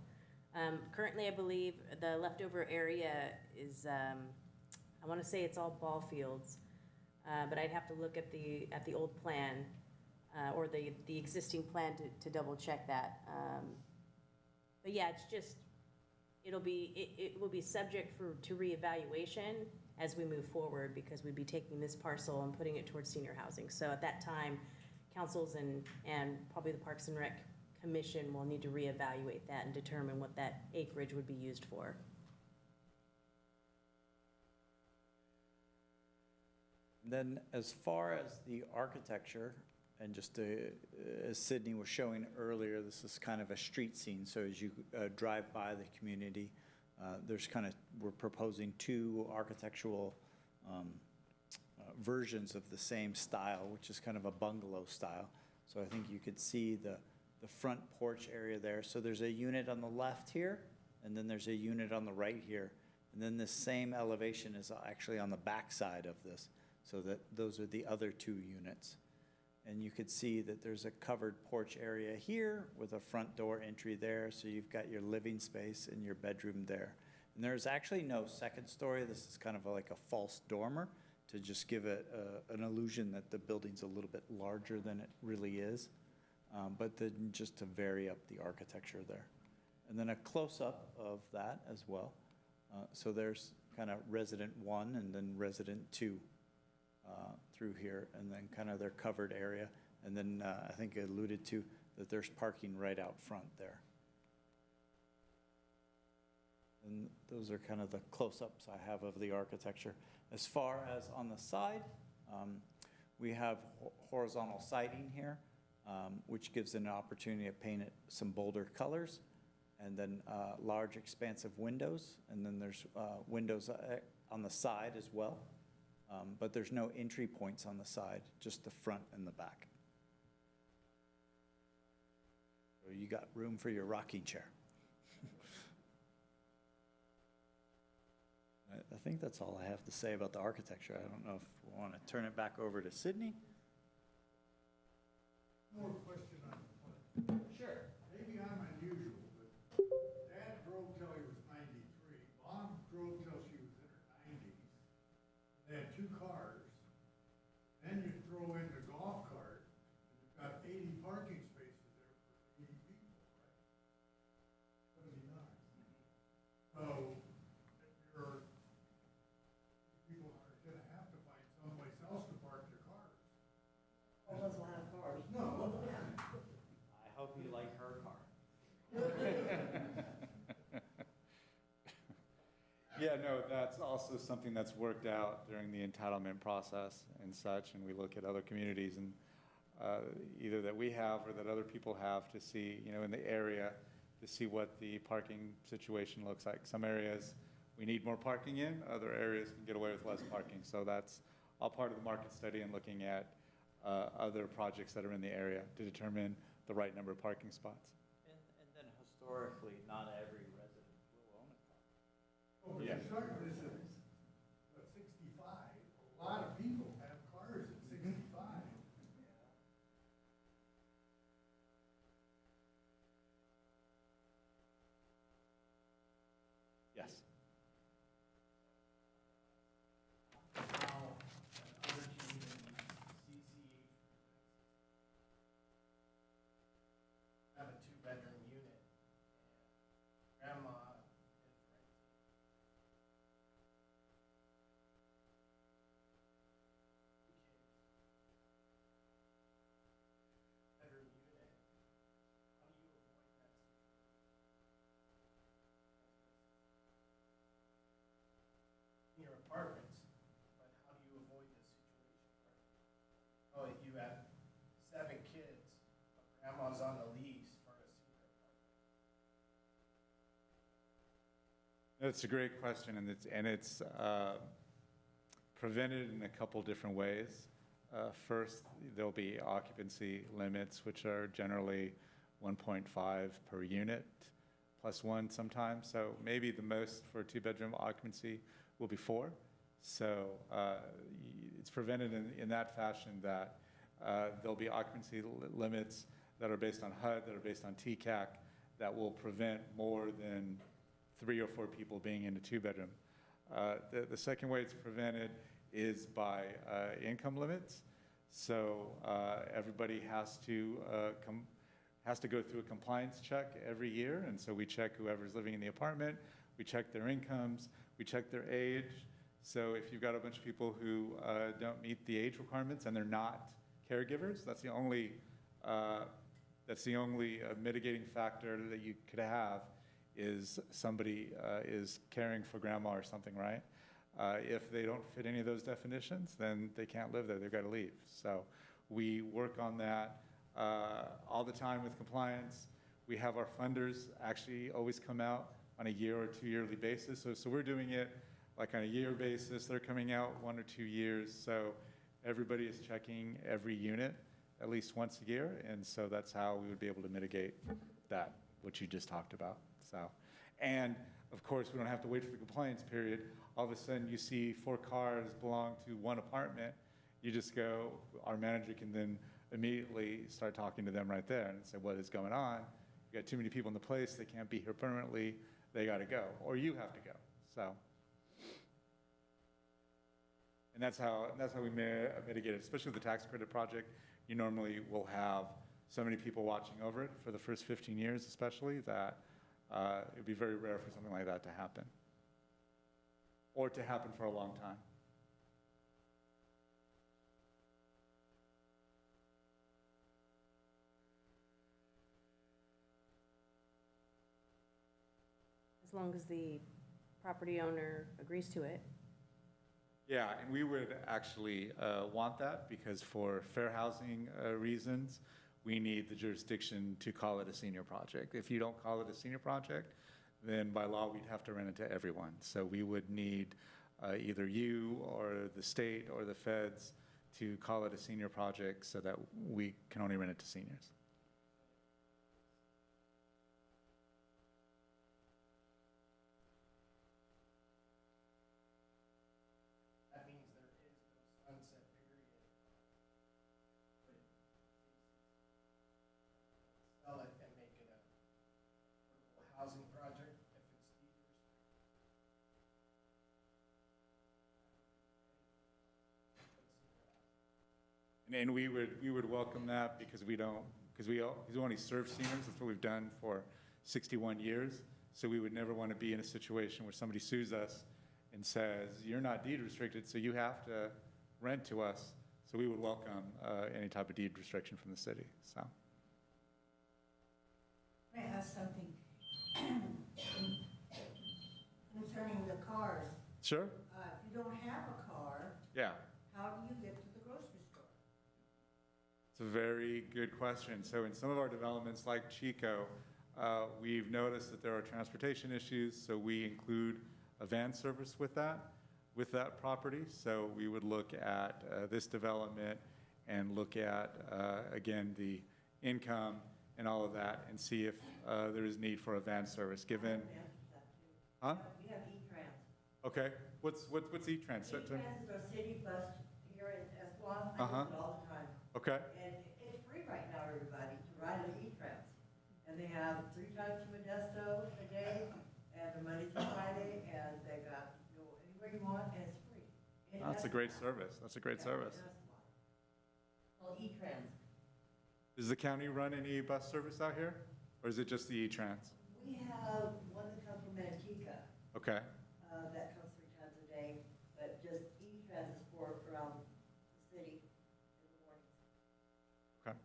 Currently, I believe the leftover area is, I want to say it's all ball fields. But I'd have to look at the old plan, or the existing plan to double check that. But yeah, it's just, it will be subject to reevaluation as we move forward, because we'd be taking this parcel and putting it towards senior housing. So at that time, councils and probably the Parks and Rec Commission will need to reevaluate that and determine what that acreage would be used for. Then as far as the architecture, and just as Sydney was showing earlier, this is kind of a street scene. So as you drive by the community, we're proposing 2 architectural versions of the same style, which is kind of a bungalow style. So I think you could see the front porch area there. So there's a unit on the left here, and then there's a unit on the right here. And then this same elevation is actually on the back side of this, so that those are the other two units. And you could see that there's a covered porch area here with a front door entry there, so you've got your living space and your bedroom there. And there's actually no second story. This is kind of like a false dormer to just give it an illusion that the building's a little bit larger than it really is, but then just to vary up the architecture there. And then a close-up of that as well. So there's kind of resident 1 and then resident 2 through here, and then kind of their covered area. And then I think I alluded to that there's parking right out front there. And those are kind of the close-ups I have of the architecture. As far as on the side, we have horizontal siding here, which gives an opportunity to paint it some bolder colors, and then large expansive windows, and then there's windows on the side as well. But there's no entry points on the side, just the front and the back. So you got room for your rocking chair. I think that's all I have to say about the architecture. I don't know if we want to turn it back over to Sydney. More question on the plan. Sure. Maybe I'm unusual, but Dad drove till he was 93. Mom drove till she was in her 90s. They had 2 cars. Then you throw in the golf cart, and you've got 80 parking spaces there for 80 people, right? 79. So you're, people are gonna have to find someplace else to park their cars. All those loud cars. No. I hope you like her car. Yeah, no, that's also something that's worked out during the entitlement process and such, and we look at other communities and either that we have or that other people have to see, you know, in the area, to see what the parking situation looks like. Some areas we need more parking in, other areas can get away with less parking. So that's all part of the market study and looking at other projects that are in the area to determine the right number of parking spots. And then historically, not every resident will own a car. Oh, but Yeah. you're starting this at, what, 65? A lot of people have cars at 65. Yes. Now, other communities, CCH have a 2-bedroom unit, and grandma is renting. Bedroom unit, how do you avoid that situation? In your apartments, but how do you avoid this situation? Oh, you have 7 kids, but grandma's on the lease for a senior apartment. That's a great question, and it's prevented in a couple different ways. First, there'll be occupancy limits, which are generally 1.5 per unit, plus 1 sometimes. So maybe the most for a 2-bedroom occupancy will be 4. So it's prevented in that fashion that there'll be occupancy limits that are based on HUD, that are based on TCAC, that will prevent more than 3 or 4 people being in a 2-bedroom. The second way it's prevented is by income limits. So everybody has to go through a compliance check every year, and so we check whoever's living in the apartment, we check their incomes, we check their age. So if you've got a bunch of people who don't meet the age requirements and they're not caregivers, that's the only mitigating factor that you could have, is somebody is caring for grandma or something, right? If they don't fit any of those definitions, then they can't live there, they've got to leave. So we work on that all the time with compliance. We have our funders actually always come out on a year or 2 yearly basis. So we're doing it like on a year basis. They're coming out 1 or 2 years. So everybody is checking every unit at least once a year, and so that's how we would be able to mitigate that, what you just talked about, so. And, of course, we don't have to wait for the compliance period. All of a sudden, you see 4 cars belong to one apartment, you just go, our manager can then immediately start talking to them right there and say, what is going on? You got too many people in the place, they can't be here permanently, they gotta go, or you have to go, so. And that's how we mitigate it, especially with the tax credit project. You normally will have so many people watching over it for the first 15 years especially that it'd be very rare for something like that to happen. Or to happen for a long time. As long as the property owner agrees to it. Yeah, and we would actually want that because for fair housing reasons, we need the jurisdiction to call it a senior project. If you don't call it a senior project, then by law, we'd have to rent it to everyone. So we would need either you or the state or the feds to call it a senior project so that we can only rent it to seniors. That means there is no sunset period. Sell it and make it a affordable housing project if it's deed restricted. And we would welcome that because we only serve seniors. That's what we've done for 61 years. So we would never want to be in a situation where somebody sues us and says, you're not deed restricted, so you have to rent to us. So we would welcome any type of deed restriction from the city, so. I have something concerning the cars. Sure, If you don't have a car, yeah. how do you get to the grocery store? It's a very good question. So in some of our developments like Chico, we've noticed that there are transportation issues, so we include a van service with that property. So we would look at this development and look at, again, the income and all of that and see if there is need for a van service given. Huh? We have E-Trans. Okay, what's E-Trans? E-Trans is our city bus here in Escalon. I Uh-huh. use it all the time. Okay, And it's free right now, everybody, to ride an E-Trans. And they have 3 times to Modesto a day, and they're Monday through Friday, and they got, you go anywhere you want, and it's free. In that's a great Escalon. service. That's a great Yeah, service. in Escalon. Called E-Trans. Does the county run any bus service out here? Or is it just the E-Trans? We have one that comes from Manteca, Okay, that comes 3 times a day, but just E-Trans is for around the city in the mornings. okay.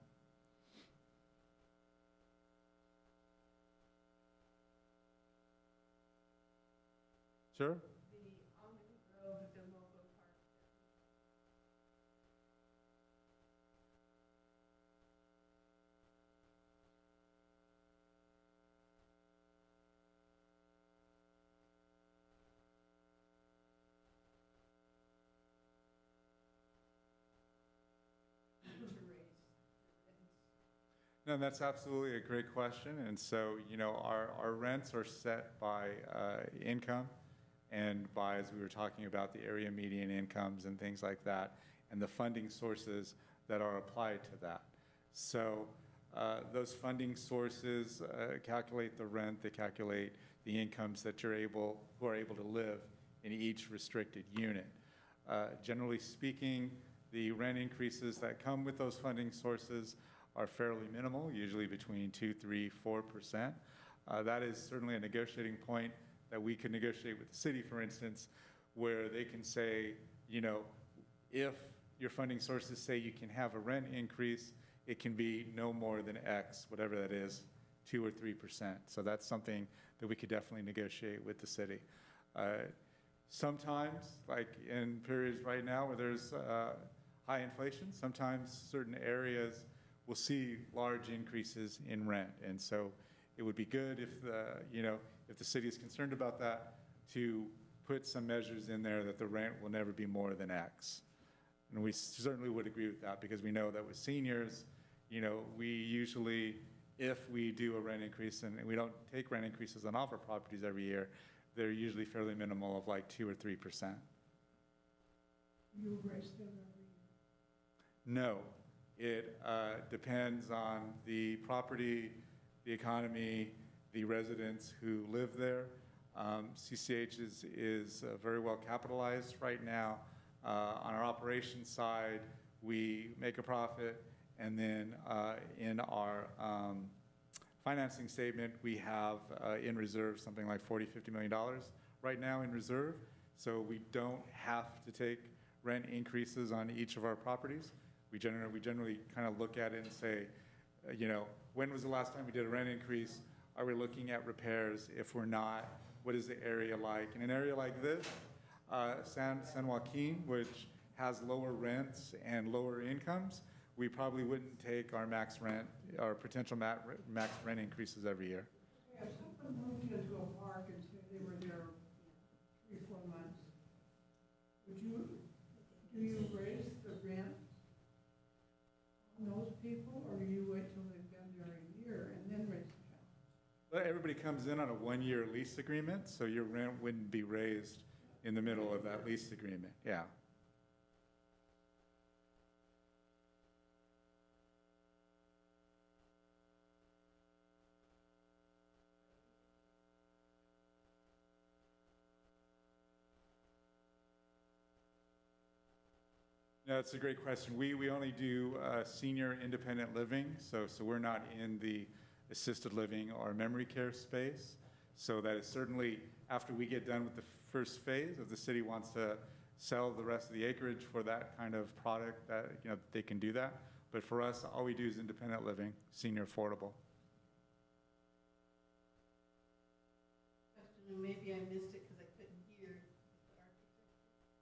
Sure? The Almond Grove, the mobile park. No, that's absolutely a great question. And so, our rents are set by income and by, as we were talking about, the area median incomes and things like that, and the funding sources that are applied to that. So those funding sources calculate the rent, they calculate the incomes that who are able to live in each restricted unit. Generally speaking, the rent increases that come with those funding sources are fairly minimal, usually between 2%, 3%, 4%. That is certainly a negotiating point that we can negotiate with the city, for instance, where they can say, if your funding sources say you can have a rent increase, it can be no more than X, whatever that is, 2 or 3%. So that's something that we could definitely negotiate with the city. Sometimes, like in periods right now where there's high inflation, sometimes certain areas will see large increases in rent. And so it would be good if the city is concerned about that, to put some measures in there that the rent will never be more than X. And we certainly would agree with that because we know that with seniors, we usually, if we do a rent increase, and we don't take rent increases on all of our properties every year, they're usually fairly minimal of like 2 or 3%. You raise them every year. No, it depends on the property, the economy, the residents who live there. CCH is very well capitalized right now. On our operations side, we make a profit, and then in our financing statement, we have in reserve something like $40–50 million right now in reserve. So we don't have to take rent increases on each of our properties. We generally kind of look at it and say, when was the last time we did a rent increase? Are we looking at repairs? If we're not, what is the area like? In an area like this, San Joaquin, which has lower rents and lower incomes, we probably wouldn't take our max rent, our potential max rent increases every year. Yeah, if someone moved into a park and said they were there 3–4 months, do you raise the rent on those people, or do you wait till they've been there a year and then raise the rent? Well, everybody comes in on a 1-year lease agreement, so your rent wouldn't be raised in the middle of that lease agreement, yeah. No, it's a great question. We only do senior independent living, so we're not in the assisted living or memory care space. So that is certainly, after we get done with the first phase, if the city wants to sell the rest of the acreage for that kind of product, that they can do that. But for us, all we do is independent living, senior affordable. Question, and maybe I missed it because I couldn't hear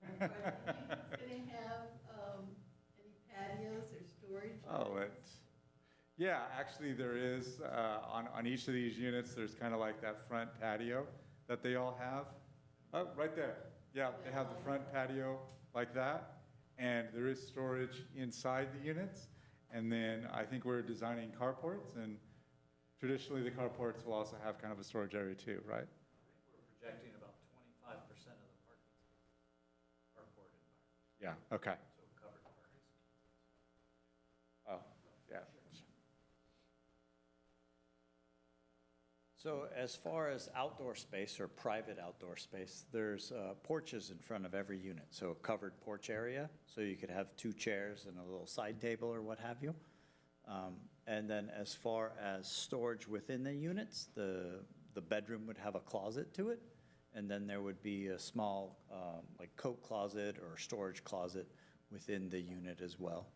the architect. But are you going to have any patios or storage? Oh, yeah, actually there is, on each of these units, there's kind of like that front patio that they all have. Oh, right there. Yeah, they have the front patio like that, and there is storage inside the units. And then I think we're designing carports, and traditionally the carports will also have kind of a storage area too, right? We're projecting about 25% of the parking spaces carport environment. Yeah, okay. So covered parking. Oh, yeah. So as far as outdoor space or private outdoor space, there's porches in front of every unit. So a covered porch area, so you could have 2 chairs and a little side table or what have you. And then as far as storage within the units, the bedroom would have a closet to it. And then there would be a small like coat closet or storage closet within the unit as well.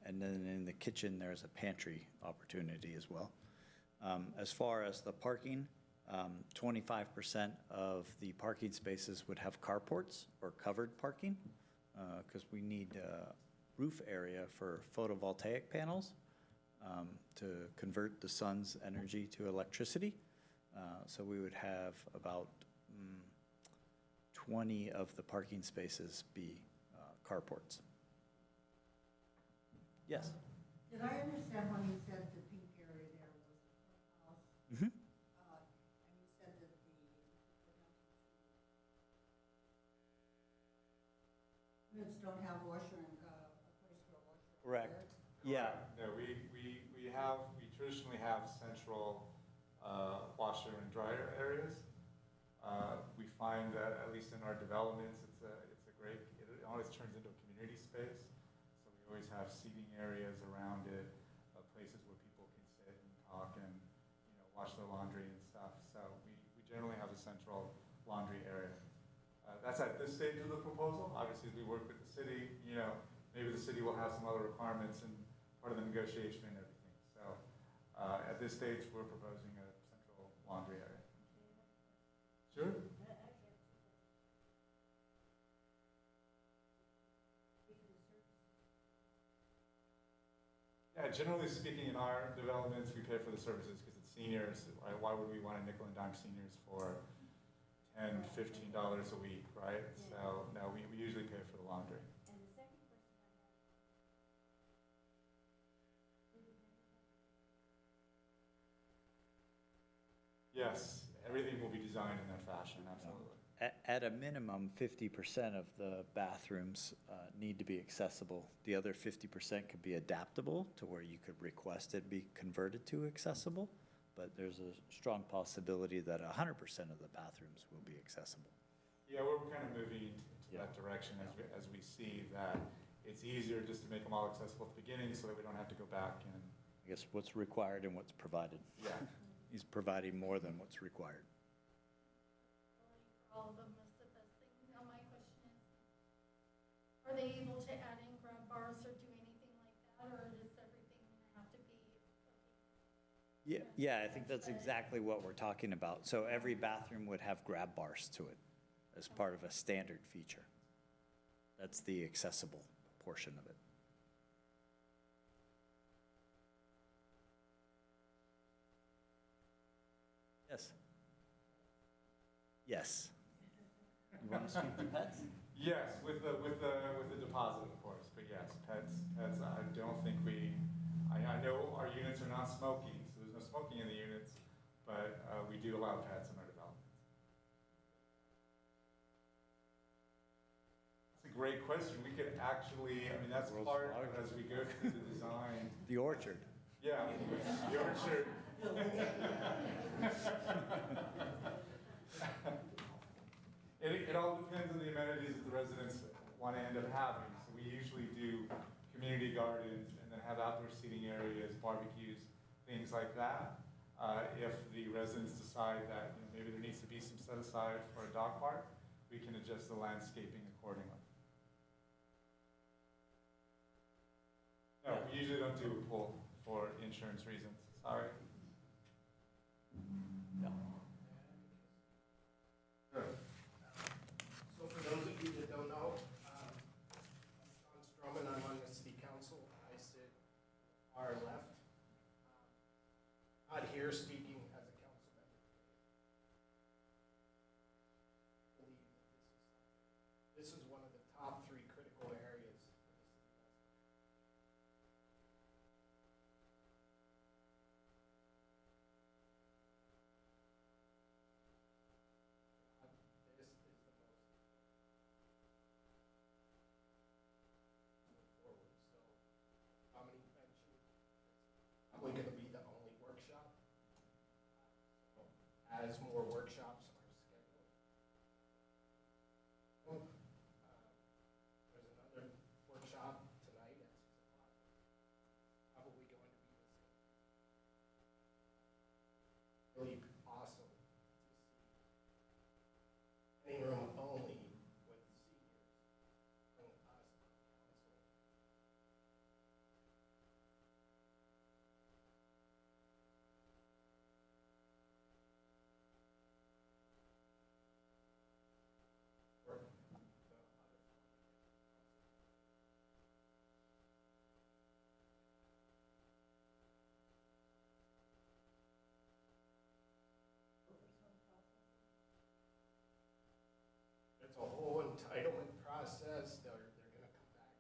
And then in the kitchen, there's a pantry opportunity as well. As far as the parking, 25% of the parking spaces would have carports or covered parking, because we need roof area for photovoltaic panels to convert the sun's energy to electricity. So we would have about 20 of the parking spaces be carports. Yes? Did I understand when you said the pink area there was the courthouse? Mm-hmm. And you said that the units don't have washer and, a place for a washer and Correct. dryer? Yeah. No, we traditionally have central washer and dryer areas. We find that, at least in our developments, it's a great, it always turns into a community space. So we always have seating areas around it, places where people can sit and talk and, wash their laundry and stuff. So we generally have a central laundry area. That's at this stage of the proposal. Obviously, as we work with the city, maybe the city will have some other requirements and part of the negotiation and everything. So at this stage, we're proposing a central laundry area. Sure. Yeah, generally speaking, in our developments, we pay for the services because it's seniors, right? Why would we want to nickel and dime seniors for $10–15 a week, right? So no, we usually pay for the laundry. And the second question Yes, everything will be designed in that fashion, absolutely. At a minimum, 50% of the bathrooms need to be accessible. The other 50% could be adaptable to where you could request it be converted to accessible, but there's a strong possibility that 100% of the bathrooms will be accessible. Yeah, we're kind of moving into that direction as we see that it's easier just to make them all accessible at the beginning so that we don't have to go back and. I guess what's required and what's provided. Yeah. He's providing more than what's required. For all of them is the best thing. Now my question is, are they able to add in grab bars or do anything like that, or is everything gonna have to be? Yeah, I think that's exactly what we're talking about. So every bathroom would have grab bars to it as part of a standard feature. That's the accessible portion of it. Yes. Yes. You want to speak to pets? Yes, with the deposit, of course, but yes, pets, I don't think I know our units are not smoking, so there's no smoking in the units, but we do allow pets in our developments. That's a great question. We could actually, I mean, that's part of as we go through the design. The orchard. Yeah, the orchard. It all depends on the amenities that the residents want to end up having. So we usually do community gardens and then have outdoor seating areas, barbecues, things like that. If the residents decide that maybe there needs to be some set aside for a dog park, we can adjust the landscaping accordingly. No, we usually don't do a pool for insurance reasons. Sorry. No. Sure. So for those of you that don't know, I'm Sean Stroman, I'm on the city council. I sit far left. Not here speaking as a council member today. I believe that this is one of the top 3 critical areas for the city. This is the most move forward. So Dominique mentioned it's probably going to be the only workshop. So as more workshops are scheduled. There's another workshop tonight at 6 o'clock. Probably going to be the same. Really awesome to see. Any room only with seniors bring us on council. Or the other It's a whole entitlement process. They're gonna come back.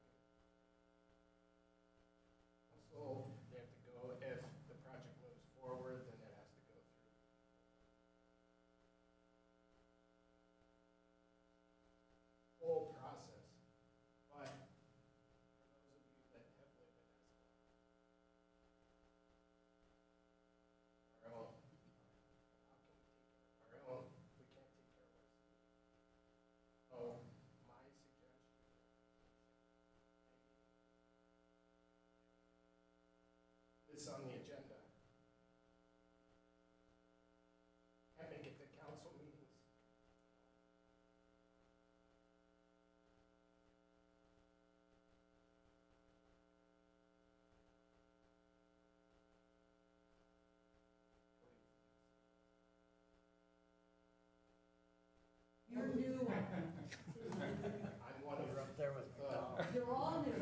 So they have to go, if the project moves forward, then it has to go through. Whole process. But for those of you that have lived in Escalon, our own, how can we take care of our own? We can't take care of ourselves. So my suggestion is this on the agenda. Can't make it to council meetings. You're new. I'm one of You're up there with McDonald. You're all new.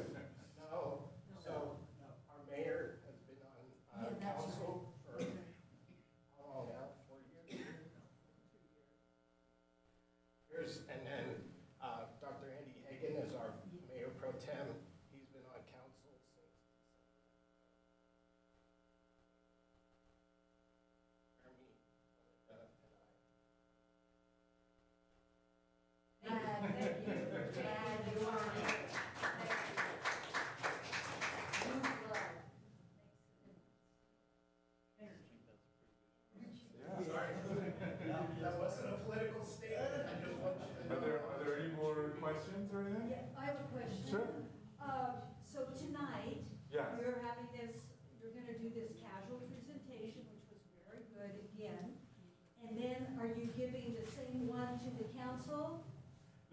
No, so our mayor has been on Yeah, that's council for how long now? 4 years? 2 years. And then Dr. Andy Hagan is our mayor pro tem. He's been on council since December. Jeremy, giving the same one to the council?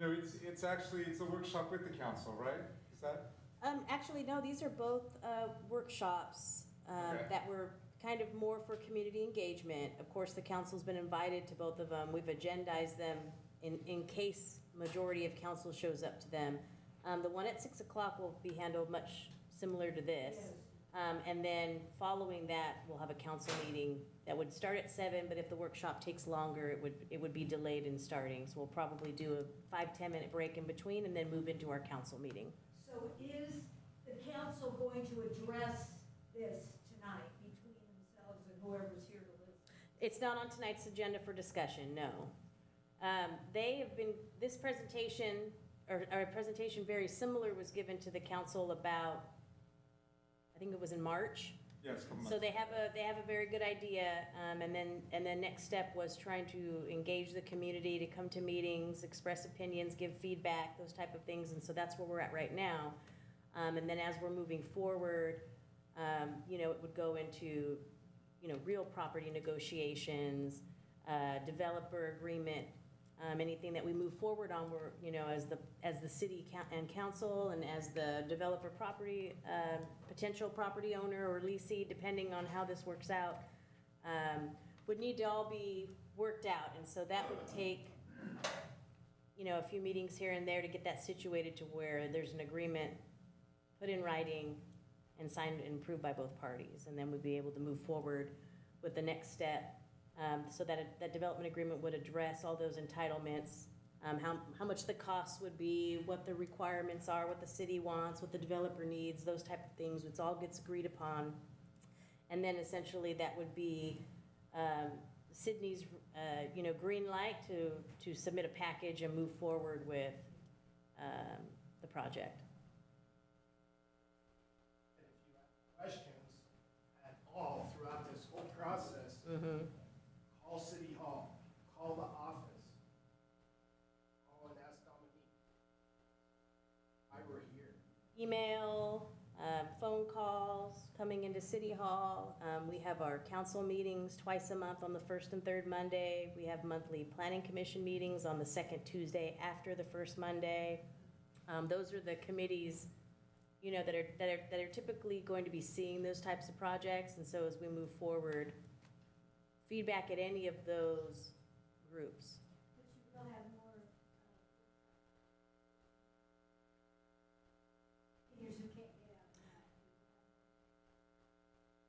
No, it's actually, it's a workshop with the council, right? Is that? Actually, no, these are both workshops Okay. that were kind of more for community engagement. Of course, the council's been invited to both of them. We've agendized them in case majority of council shows up to them. The one at 6 o'clock will be handled much similar to this. And then following that, we'll have a council meeting that would start at 7, but if the workshop takes longer, it would be delayed in starting. So we'll probably do a 5-10 minute break in between and then move into our council meeting. So is the council going to address this tonight between themselves and whoever's here to listen? It's not on tonight's agenda for discussion, no. They have been, this presentation, or a presentation very similar was given to the council about, I think it was in March. Yes, come on. So they have a very good idea, and then next step was trying to engage the community to come to meetings, express opinions, give feedback, those type of things, and so that's where we're at right now. And then as we're moving forward, it would go into, real property negotiations, developer agreement, anything that we move forward on, as the city and council and as the developer property, potential property owner or leasee, depending on how this works out, would need to all be worked out. And so that would take, a few meetings here and there to get that situated to where there's an agreement put in writing and signed and approved by both parties. And then we'd be able to move forward with the next step. So that development agreement would address all those entitlements, how much the costs would be, what the requirements are, what the city wants, what the developer needs, those type of things, which all gets agreed upon. And then essentially that would be Sydney's, green light to submit a package and move forward with the project. And if you have questions at all throughout this whole process, call City Hall, call the office, call and ask Dominique. I were here. Email, phone calls, coming into City Hall. We have our council meetings twice a month on the first and third Monday. We have monthly planning commission meetings on the second Tuesday after the first Monday. Those are the committees, that are typically going to be seeing those types of projects. And so as we move forward, feedback at any of those groups. But you will have more seniors who can't get out at night.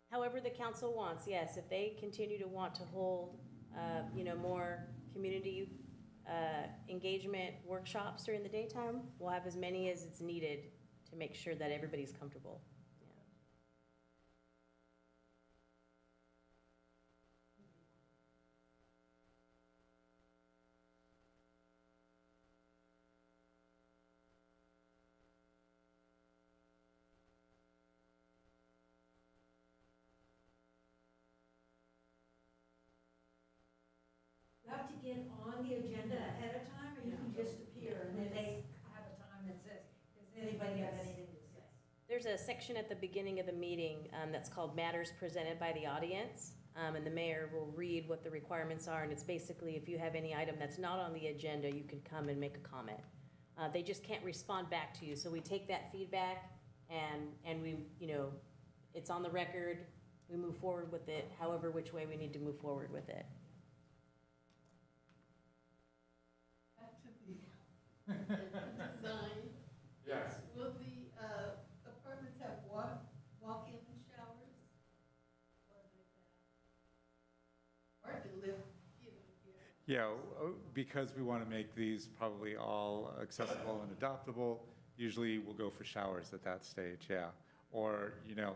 However the council wants, yes, if they continue to want to hold, more community engagement workshops during the daytime, we'll have as many as it's needed to make sure that everybody's comfortable. You have to get on the agenda ahead of time, or you can just appear, and then they have a time that says, does anybody have anything to say? There's a section at the beginning of the meeting that's called Matters Presented by the Audience, and the mayor will read what the requirements are, and it's basically if you have any item that's not on the agenda, you can come and make a comment. They just can't respond back to you, so we take that feedback and we, it's on the record, we move forward with it, however which way we need to move forward with it. Back to the design. Yes. Will the apartments have walk-in showers? Or like that? Or the lift, Yeah, because we want to make these probably all accessible and adoptable, usually we'll go for showers at that stage, yeah. Or,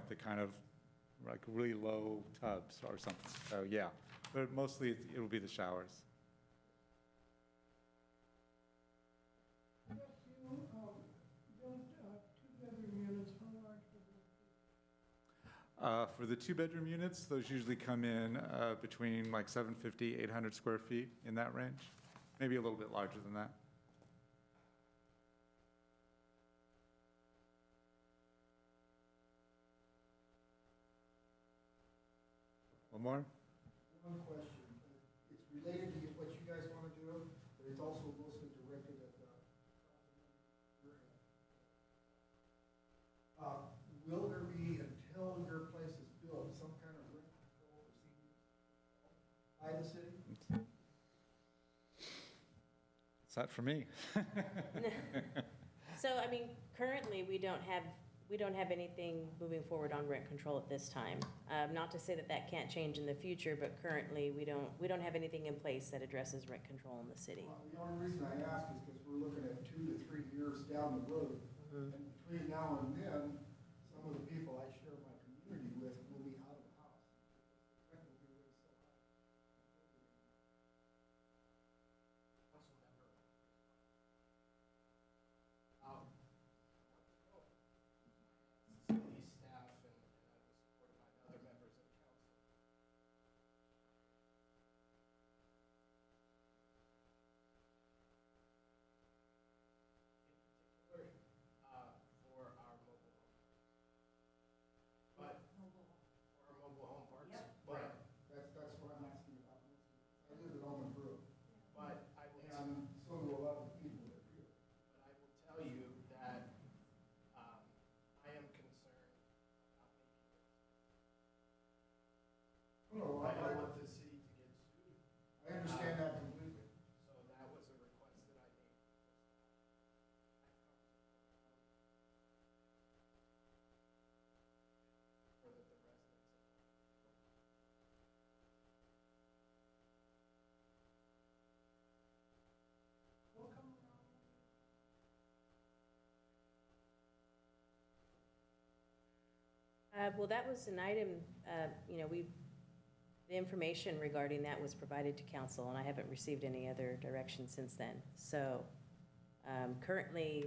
the kind of like really low tubs or something, so yeah. But mostly it'll be the showers. Yes, you, built, two-bedroom units, how large would they be? For the two-bedroom units, those usually come in between like 750, 800 square feet, in that range. Maybe a little bit larger than that. One more? One question, it's related to what you guys want to do, but it's also mostly directed at will there be, until your place is built, some kind of rent control proceedings by the city? It's not for me. So, I mean, currently, we don't have anything moving forward on rent control at this time. Not to say that that can't change in the future, but currently, we don't have anything in place that addresses rent control in the city. The only reason I ask is because we're looking at 2 to 3 years down the road. And between now and then, some of the people I share my community with will be out of the house. The rent will be raised so high. City staff and I was supported by other members of council. In particular, for our mobile home. But, for our mobile home parks. Yep. But, That's what I'm asking about. I live in Almond Grove, but I will, and so do a lot of the people that do. but I will tell you that, I am concerned about making it. No, I don't want the city to get sued. I understand that completely. So that was a request that I made. For the residents. We'll come around. Well, that was an item, the information regarding that was provided to council, and I haven't received any other direction since then. So currently,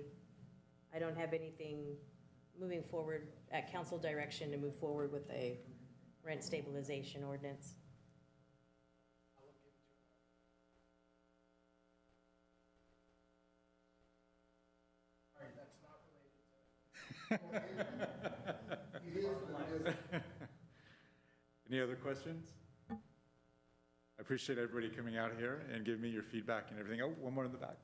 I don't have anything moving forward at council direction to move forward with a rent stabilization ordinance. I will give it to her. All right, that's not related to. It is what it is. Any other questions? I appreciate everybody coming out here and giving me your feedback and everything. Oh, one more in the back.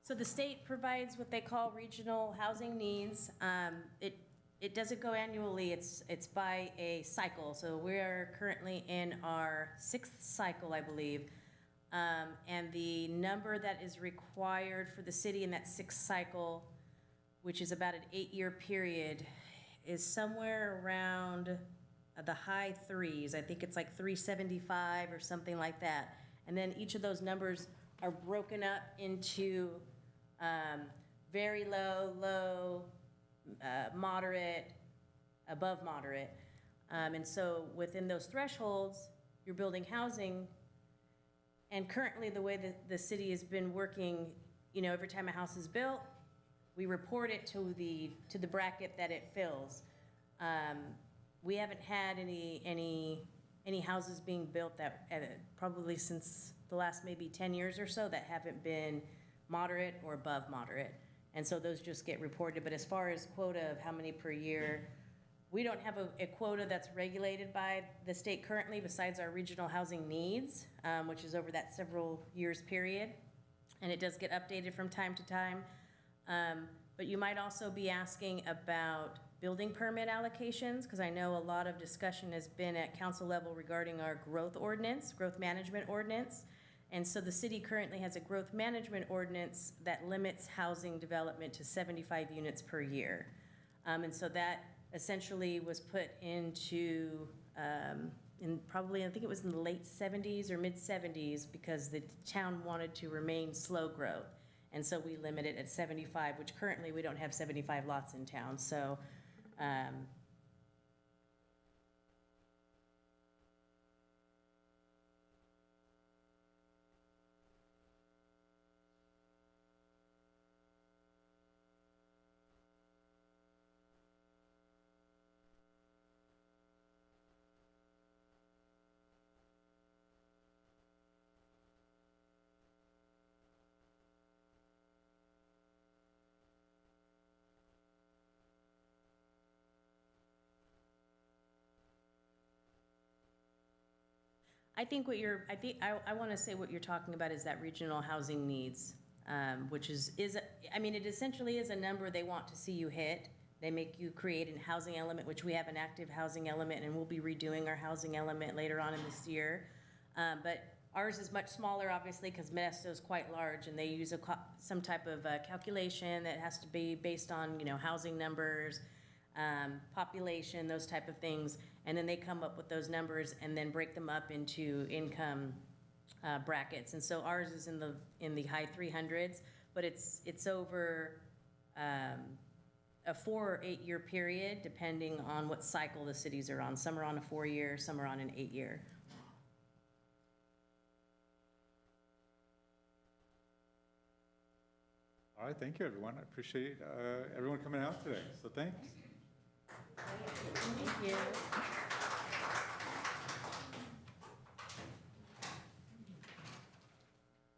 So the state provides what they call regional housing needs. It doesn't go annually, it's by a cycle. So we're currently in our 6th cycle, I believe. And the number that is required for the city in that 6th cycle, which is about an 8-year period, is somewhere around the high threes. I think it's like 375 or something like that. And then each of those numbers are broken up into very low, low, moderate, above moderate. And so within those thresholds, you're building housing. And currently, the way that the city has been working, every time a house is built, we report it to the bracket that it fills. We haven't had any houses being built that probably since the last maybe 10 years or so that haven't been moderate or above moderate. And so those just get reported. But as far as quota of how many per year, we don't have a quota that's regulated by the state currently besides our regional housing needs, which is over that several years period. And it does get updated from time to time. But you might also be asking about building permit allocations, because I know a lot of discussion has been at council level regarding our growth management ordinance. And so the city currently has a growth management ordinance that limits housing development to 75 units per year. And so that essentially was put into, in probably, I think it was in the late 70s or mid 70s, because the town wanted to remain slow growth. And so we limit it at 75, which currently we don't have 75 lots in town. So I think I want to say what you're talking about is that regional housing needs, which I mean, it essentially is a number they want to see you hit. They make you create a housing element, which we have an active housing element, and we'll be redoing our housing element later on in this year. But ours is much smaller, obviously, because Modesto is quite large, and they use some type of calculation that has to be based on, housing numbers, population, those type of things. And then they come up with those numbers and then break them up into income brackets. And so ours is in the high 300s, but it's over a 4 or 8 year period, depending on what cycle the cities are on. Some are on a 4 year, some are on an 8 year. All right, thank you, everyone. I appreciate everyone coming out today, so thanks. Thank you.